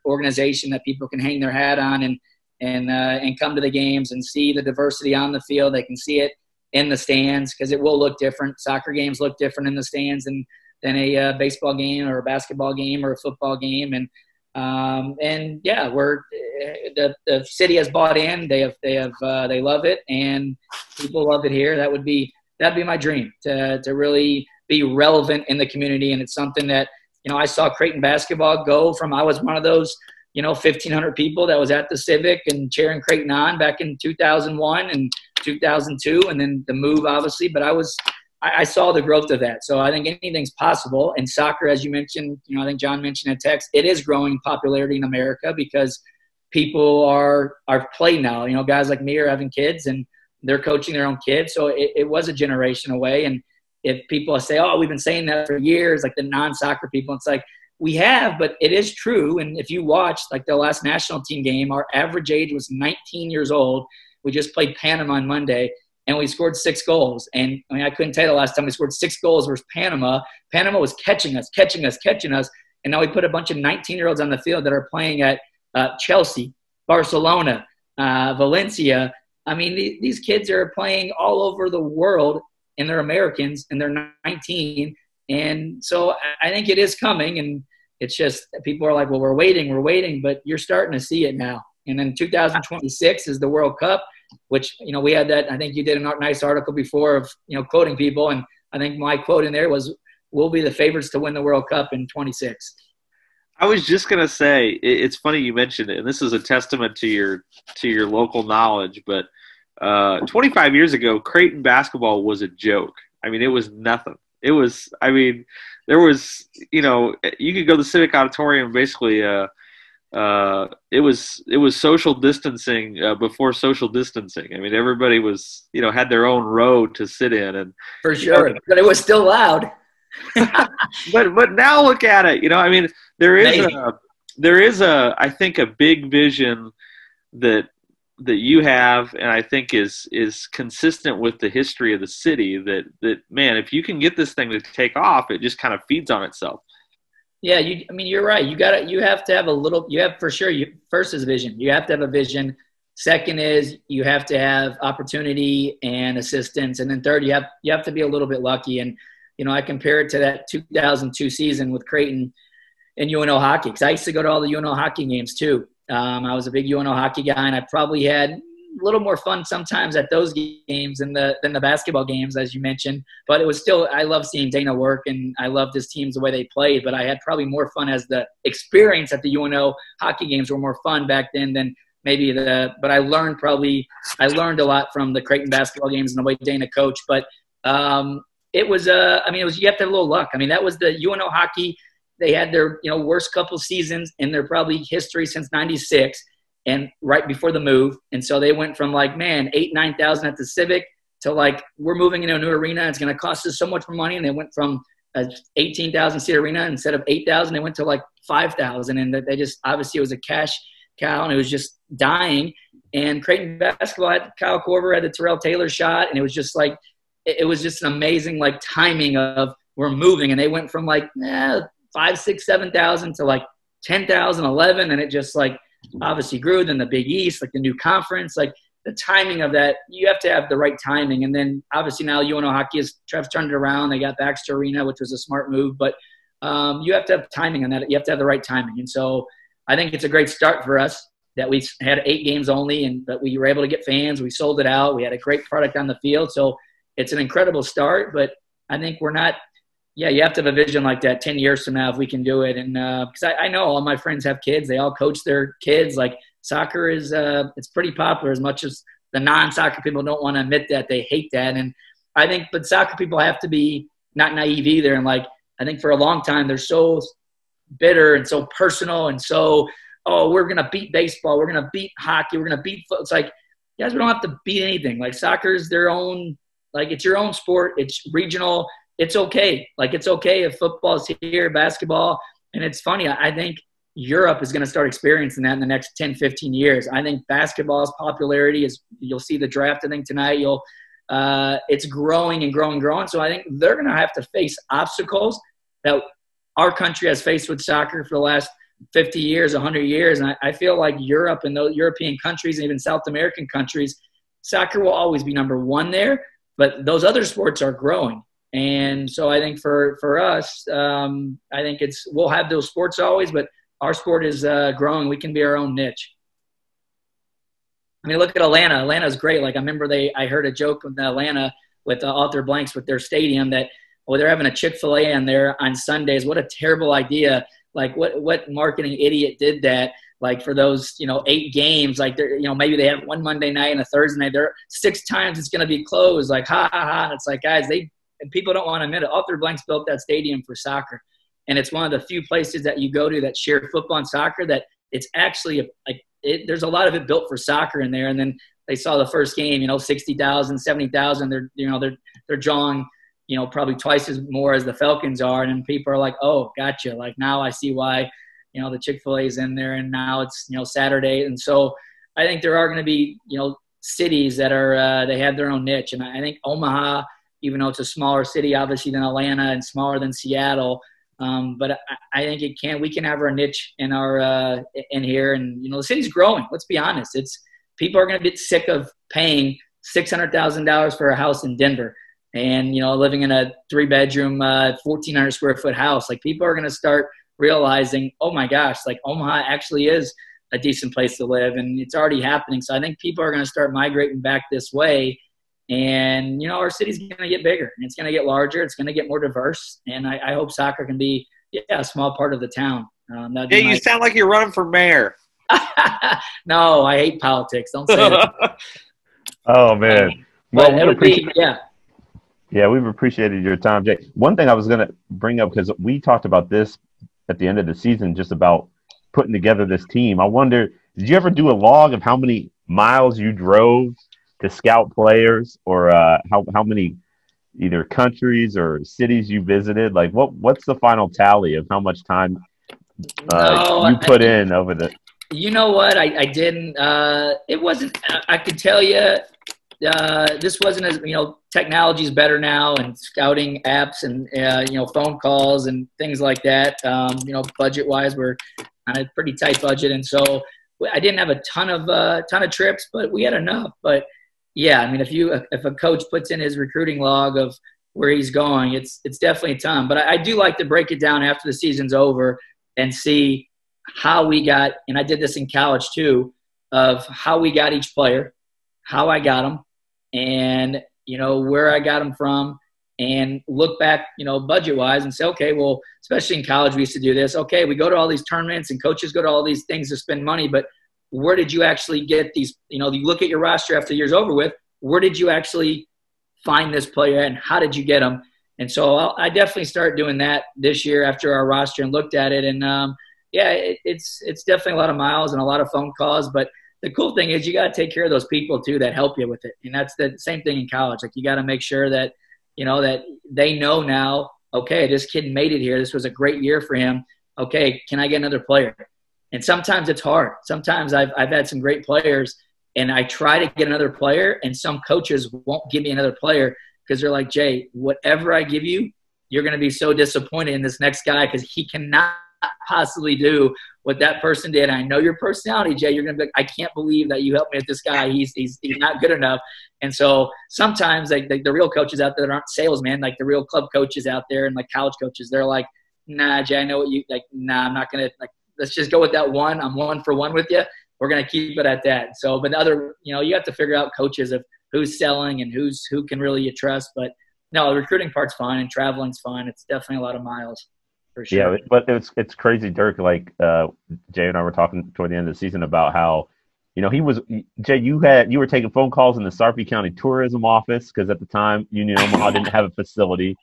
S3: organization that people can hang their hat on and come to the games and see the diversity on the field. They can see it in the stands because it will look different. Soccer games look different in the stands than a baseball game or a basketball game or a football game. And yeah, the city has bought in. They love it, and people love it here. That'd be my dream to really be relevant in the community. And it's something that, I saw Creighton basketball go from, I was one of those, 1,500 people that was at the Civic and cheering Creighton on back in 2001 and 2002. And then the move, obviously, but I saw the growth of that. So I think anything's possible. And soccer, as you mentioned, I think Jon mentioned in text, it is growing in popularity in America because people are playing now. Guys like me are having kids and they're coaching their own kids. So it was a generation away. And if people say, oh, we've been saying that for years, like the non-soccer people, it's like, we have, but it is true. And if you watch like the last national team game, our average age was 19 years old. We just played Panama on Monday, and we scored 6 goals. And I couldn't tell you the last time we scored 6 goals versus Panama. Panama was catching us. And now we put a bunch of 19-year-olds on the field that are playing at Chelsea, Barcelona, Valencia. I mean, these kids are playing all over the world, and they're Americans, and they're 19. And so I think it is coming, and it's just people are like, well, we're waiting, but you're starting to see it now. And then 2026 is the World Cup, which, we had that. I think you did a nice article before of, quoting people. And I think my quote in there was, we'll be the favorites to win the World Cup in 26.
S1: I was just going to say, it's funny you mentioned it, and this is a testament to your local knowledge, but 25 years ago, Creighton basketball was a joke. I mean, it was nothing. It was, there was, you could go to the Civic Auditorium, basically, it was social distancing before social distancing. I mean, everybody was, had their own row to sit in, and
S3: for sure, but it was still loud.
S1: but now look at it. There is I think a big vision that you have, and I think is consistent with the history of the city. That man, if you can get this thing to take off, it just kind of feeds on itself.
S3: Yeah, you're right. You have to have first is vision. You have to have a vision. Second is you have to have opportunity and assistance. And then third, you have to be a little bit lucky. And I compare it to that 2002 season with Creighton and UNO hockey, because I used to go to all the UNO hockey games too. I was a big UNO hockey guy, and I probably had a little more fun sometimes at those games than the basketball games, as you mentioned. But it was still, I love seeing Dana work, and I loved his teams the way they played. But I had probably more fun as the experience at the UNO hockey games were more fun back then than maybe but I learned a lot from the Creighton basketball games and the way Dana coached. But it was you have to have a little luck. I mean, that was the UNO hockey. They had their worst couple seasons in their probably history since '96, and right before the move. And so they went from 8,000-9,000 at the Civic to we're moving into a new arena. It's going to cost us so much more money. And they went from a 18,000 seat arena instead of 8,000. They went to 5,000, and they just obviously it was a cash cow, and it was just dying. And Creighton basketball had Kyle Korver, had the Terrell Taylor shot, and it was just it was just an amazing timing of we're moving, and they went from 5, 6, 7,000 to 10,000, 11, and it just obviously grew. Then the Big East, the new conference, the timing of that, you have to have the right timing. And then obviously now UNO hockey Trev's turned it around. They got Baxter Arena, which was a smart move, but you have to have timing on that. You have to have the right timing. And so I think it's a great start for us that we had 8 games only, but we were able to get fans. We sold it out. We had a great product on the field. So it's an incredible start, but I think we're not. Yeah, you have to have a vision like that 10 years from now if we can do it. And because I know all my friends have kids. They all coach their kids. Soccer is it's pretty popular, as much as the non-soccer people don't want to admit that. They hate that. And I think – but soccer people have to be not naive either. And, I think for a long time they're so bitter and so personal and so, we're going to beat baseball. We're going to beat hockey. We're going to beat – it's guys, we don't have to beat anything. Soccer is their own – it's your own sport. It's regional – it's okay. It's okay if football's here, basketball. And it's funny. I think Europe is going to start experiencing that in the next 10, 15 years. I think basketball's popularity you'll see the draft, I think, tonight. It's growing and growing and growing. So I think they're going to have to face obstacles that our country has faced with soccer for the last 50 years, 100 years. And I feel like Europe and those European countries and even South American countries, soccer will always be number one there. But those other sports are growing. And so I think for us, I think we'll have those sports always, but our sport is growing. We can be our own niche. I mean, look at Atlanta. Atlanta's great. I remember I heard a joke with Atlanta with Arthur Blanks with their stadium that, they're having a Chick-fil-A in there on Sundays. What a terrible idea. What marketing idiot did that? For those, 8 games, maybe they have one Monday night and a Thursday night. There 6 times it's going to be closed. Ha, ha, ha. And it's guys, and people don't want to admit it. Arthur Blanks built that stadium for soccer. And it's one of the few places that you go to that share football and soccer that it's actually there's a lot of it built for soccer in there. And then they saw the first game, 60,000, 70,000. They're drawing, probably twice as more as the Falcons are. And then people are oh, gotcha. Now I see why, the Chick-fil-A is in there, and now it's, Saturday. And so I think there are going to be, cities that are, they have their own niche. And I think Omaha, even though it's a smaller city, obviously, than Atlanta and smaller than Seattle. But I think we can have our niche in in here. And, the city's growing. Let's be honest. People are going to get sick of paying $600,000 for a house in Denver and, living in a 3-bedroom, 1,400 square foot house. People are going to start realizing, oh my gosh, Omaha actually is a decent place to live, and it's already happening. So I think people are going to start migrating back this way. And, our city's going to get bigger, and it's going to get larger. It's going to get more diverse. And I hope soccer can be a small part of the town.
S1: You sound like you're running for mayor.
S3: No, I hate politics. Don't say that.
S2: Oh, man.
S3: Well, it'll be,
S2: Yeah, we've appreciated your time, Jay. One thing I was going to bring up, because we talked about this at the end of the season, just about putting together this team. I wonder, did you ever do a log of how many miles you drove to scout players, or how many either countries or cities you visited? What's the final tally of how much time you put in over the?
S3: You know what? I didn't. It wasn't. I could tell you, this wasn't as technology's better now, and scouting apps and phone calls and things like that. Budget wise, we're on a pretty tight budget, and so I didn't have a ton of trips, but we had enough. But yeah, I mean, if a coach puts in his recruiting log of where he's going, it's definitely a ton. But I do like to break it down after the season's over and see how we got, and I did this in college too, of how we got each player, how I got them, and, where I got them from, and look back, budget-wise and say, okay, well, especially in college, we used to do this. Okay, we go to all these tournaments and coaches go to all these things to spend money, but where did you actually get these? You look at your roster after the year's over with, where did you actually find this player and how did you get them? And so I definitely started doing that this year after our roster and looked at it. And, it's definitely a lot of miles and a lot of phone calls, but the cool thing is you got to take care of those people too that help you with it. And that's the same thing in college. Like, you got to make sure that, that they know now, okay, this kid made it here. This was a great year for him. Okay, can I get another player? And sometimes it's hard. Sometimes I've had some great players, and I try to get another player, and some coaches won't give me another player because they're like, Jay, whatever I give you, you're going to be so disappointed in this next guy because he cannot possibly do what that person did. I know your personality, Jay. You're going to be like, I can't believe that you helped me with this guy. He's not good enough. And so sometimes like the real coaches out there that aren't salesmen, like the real club coaches out there and like college coaches, they're like, nah, Jay, I know what you like. Nah, I'm not going to, like, let's just go with that one. I'm 1 for 1 with you. We're going to keep it at that. So, but the other, you have to figure out coaches of who's selling and who can really you trust. But no, the recruiting part's fine and traveling's fine. It's definitely a lot of miles. For sure.
S2: Yeah, but it's crazy, Dirk. Like Jay and I were talking toward the end of the season about how, Jay, you were taking phone calls in the Sarpy County Tourism Office because at the time Union Omaha didn't have a facility.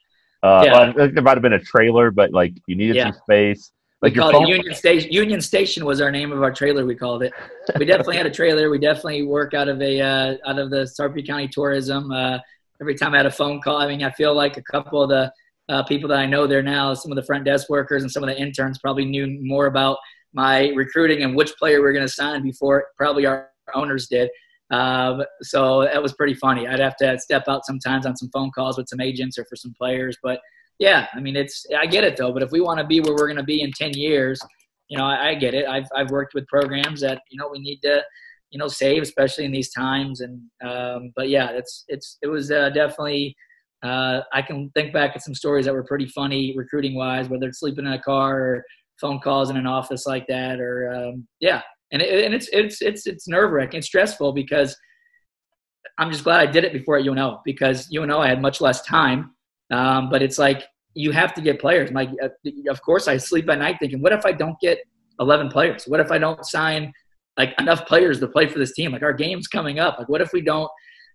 S2: Well, there might have been a trailer, but like you needed some space. Like
S3: we called it Union Station. Union Station was our name of our trailer. We called it. We definitely had a trailer. We definitely work out of the Sarpy County Tourism. Every time I had a phone call, I feel like a couple of the people that I know there now, some of the front desk workers and some of the interns probably knew more about my recruiting and which player we're going to sign before probably our owners did. So that was pretty funny. I'd have to step out sometimes on some phone calls with some agents or for some players. But, yeah, I get it, though. But if we want to be where we're going to be in 10 years, I get it. I've worked with programs that, we need to, save, especially in these times. And but, yeah, it was definitely – I can think back at some stories that were pretty funny recruiting wise, whether it's sleeping in a car or phone calls in an office like that, or and it's nerve wracking, it's stressful because I'm just glad I did it before at UNO because UNO I had much less time, but it's like you have to get players. Of course I sleep at night thinking, what if I don't get 11 players? What if I don't sign like enough players to play for this team? Like our game's coming up. Like what if we don't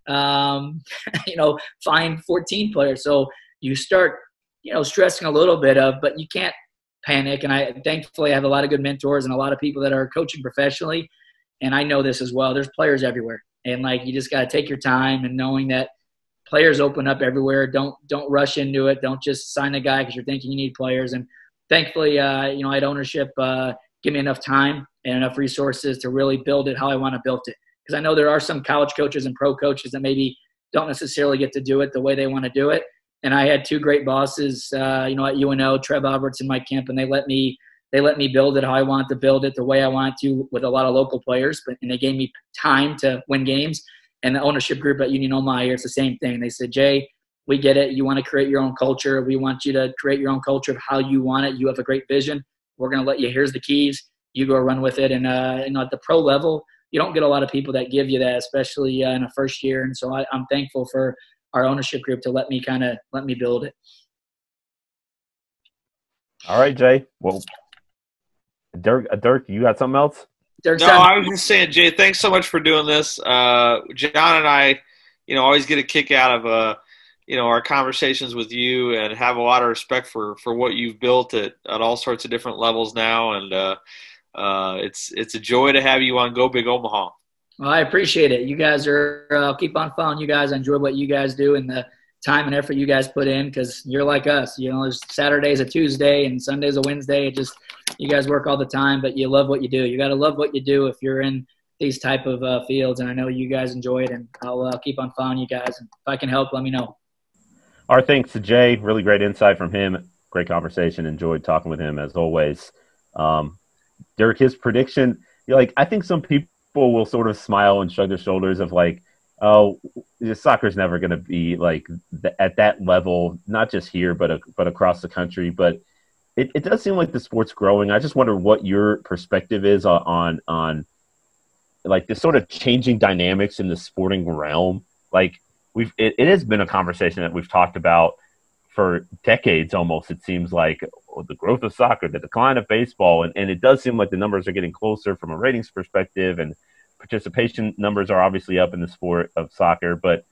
S3: find 14 players? So you start, stressing a little bit but you can't panic. And I thankfully have a lot of good mentors and a lot of people that are coaching professionally. And I know this as well. There's players everywhere. And like, you just got to take your time and knowing that players open up everywhere. Don't rush into it. Don't just sign a guy because you're thinking you need players. And thankfully, I had ownership, give me enough time and enough resources to really build it how I want to build it. Because I know there are some college coaches and pro coaches that maybe don't necessarily get to do it the way they want to do it. And I had 2 great bosses, at UNO, Trev Alberts and Mike Kemp, and they let me build it how I wanted to build it, the way I wanted to, with a lot of local players. And they gave me time to win games. And the ownership group at Union Omaha here, it's the same thing. They said, Jay, we get it. You want to create your own culture. We want you to create your own culture of how you want it. You have a great vision. We're going to let you. Here's the keys. You go run with it. And at the pro level, you don't get a lot of people that give you that, especially in a first year. And so I'm thankful for our ownership group to let me build it.
S2: All right, Jay. Well, Dirk, you got something else?
S1: I was just saying, Jay, thanks so much for doing this. John and I, always get a kick out of, our conversations with you and have a lot of respect for what you've built at all sorts of different levels now. And, it's a joy to have you on Go Big Omaha.
S3: Well, I appreciate it. You guys I'll keep on following you guys. I enjoy what you guys do and the time and effort you guys put in because you're like us. There's Saturday's a Tuesday and Sunday's a Wednesday. You guys work all the time, but you love what you do. You got to love what you do if you're in these type of fields, and I know you guys enjoy it, and I'll keep on following you guys. And if I can help, let me know.
S2: Our thanks to Jay. Really great insight from him. Great conversation. Enjoyed talking with him as always. Dirk, his prediction, I think some people will sort of smile and shrug their shoulders of like, oh, soccer's never going to be like at that level, not just here, but across the country. But it does seem like the sport's growing. I just wonder what your perspective is on like the sort of changing dynamics in the sporting realm. Like it has been a conversation that we've talked about for decades almost. It seems like the growth of soccer, the decline of baseball, and it does seem like the numbers are getting closer from a ratings perspective, and participation numbers are obviously up in the sport of soccer. But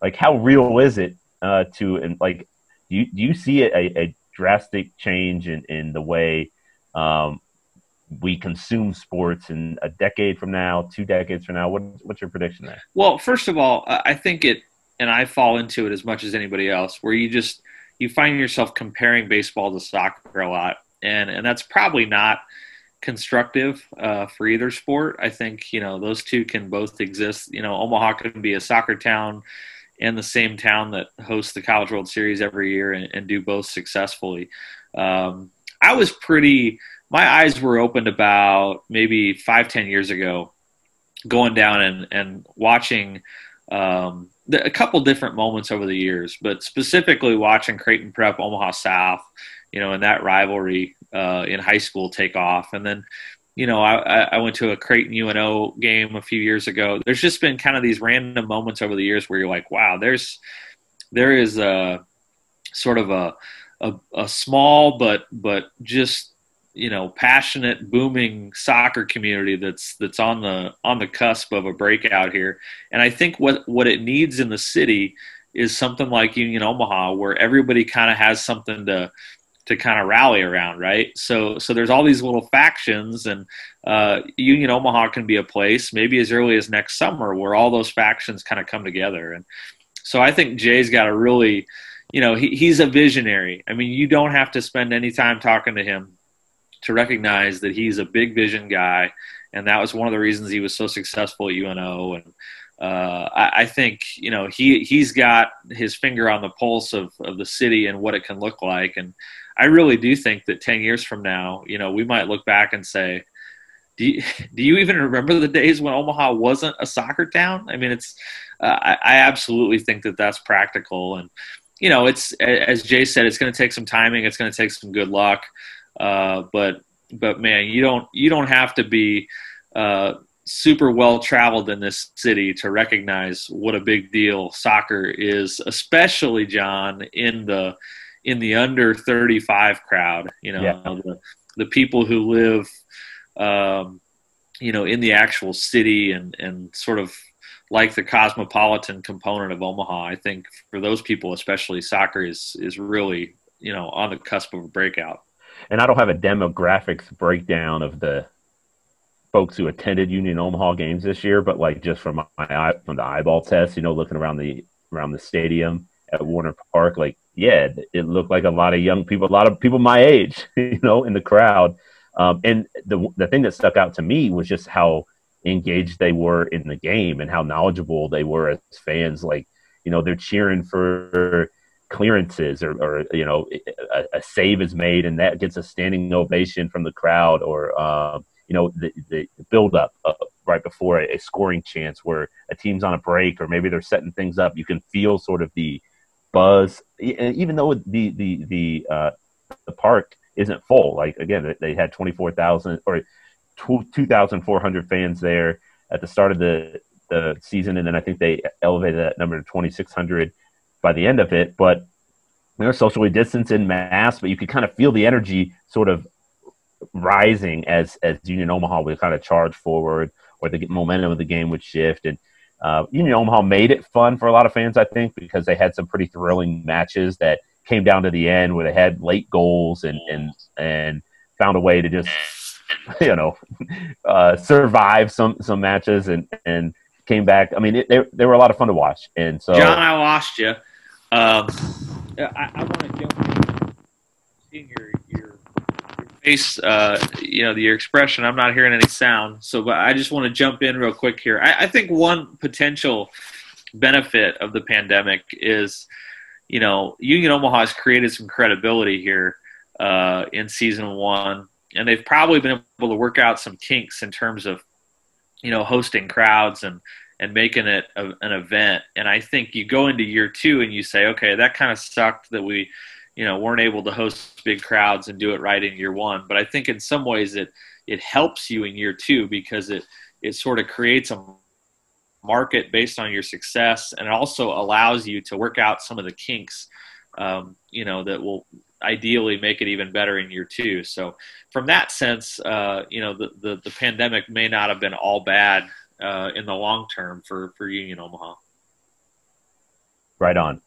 S2: like, how real is it and like, do you see a drastic change in the way we consume sports in a decade from now, 2 decades from now? What's your prediction there?
S1: Well, first of all, I think it, and I fall into it as much as anybody else, where you find yourself comparing baseball to soccer a lot, and that's probably not constructive for either sport. I think those two can both exist. Omaha can be a soccer town and the same town that hosts the College World Series every year and do both successfully. I was my eyes were opened about maybe 5-10 years ago, going down and watching a couple different moments over the years, but specifically watching Creighton Prep, Omaha South, and that rivalry in high school take off. And then, I went to a Creighton UNO game a few years ago. There's just been kind of these random moments over the years where you're like, wow, there is a sort of a small but just passionate, booming soccer community that's on the cusp of a breakout here. And I think what it needs in the city is something like Union Omaha, where everybody kind of has something to kind of rally around, right? So there's all these little factions, and Union Omaha can be a place maybe as early as next summer where all those factions kind of come together. And so I think Jay's got a really, he's a visionary. I mean, you don't have to spend any time talking to him to recognize that he's a big vision guy, and that was one of the reasons he was so successful at UNO. And I think he's got his finger on the pulse of the city and what it can look like. And I really do think that 10 years from now, we might look back and say, do you even remember the days when Omaha wasn't a soccer town? I mean, I absolutely think that that's practical. And it's, as Jay said, it's going to take some timing. It's going to take some good luck. But man, you don't have to be super well traveled in this city to recognize what a big deal soccer is, especially, John, in the under 35 crowd. The people who live in the actual city and sort of like the cosmopolitan component of Omaha. I think for those people especially, soccer is really on the cusp of a breakout.
S2: And I don't have a demographics breakdown of the folks who attended Union Omaha games this year, but like just from the eyeball test, looking around the stadium at Warner Park, like, yeah, it looked like a lot of young people, a lot of people my age, in the crowd. And the thing that stuck out to me was just how engaged they were in the game and how knowledgeable they were as fans. Like, they're cheering for clearances or a save is made and that gets a standing ovation from the crowd, or the build up right before a scoring chance where a team's on a break or maybe they're setting things up. You can feel sort of the buzz, even though the park isn't full. Like, again, they had 24,000 or 2,400 fans there at the start of the season, and then I think they elevated that number to 2,600 by the end of it. But they're socially distanced in mass, but you could kind of feel the energy sort of rising as Union Omaha would kind of charge forward, or the momentum of the game would shift. And Union Omaha made it fun for a lot of fans, I think, because they had some pretty thrilling matches that came down to the end where they had late goals and found a way to just survive some matches and came back. I mean, they were a lot of fun to watch. And so,
S1: John, I lost you. I want to jump in. Seeing your face, your expression. I'm not hearing any sound, but I just want to jump in real quick here. I think one potential benefit of the pandemic is, Union Omaha has created some credibility here in season one, and they've probably been able to work out some kinks in terms of, hosting crowds and and making it an event. And I think you go into year 2 and you say, okay, that kind of sucked that we, weren't able to host big crowds and do it right in year 1. But I think in some ways it helps you in year 2 because it sort of creates a market based on your success, and it also allows you to work out some of the kinks, that will ideally make it even better in year 2. So from that sense, the pandemic may not have been all bad in the long term for Union Omaha.
S2: Right on.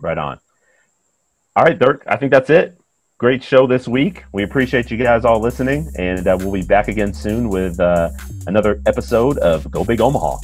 S2: All right, Dirk, I think that's it. Great show this week. We appreciate you guys all listening, and we'll be back again soon with another episode of Go Big Omaha.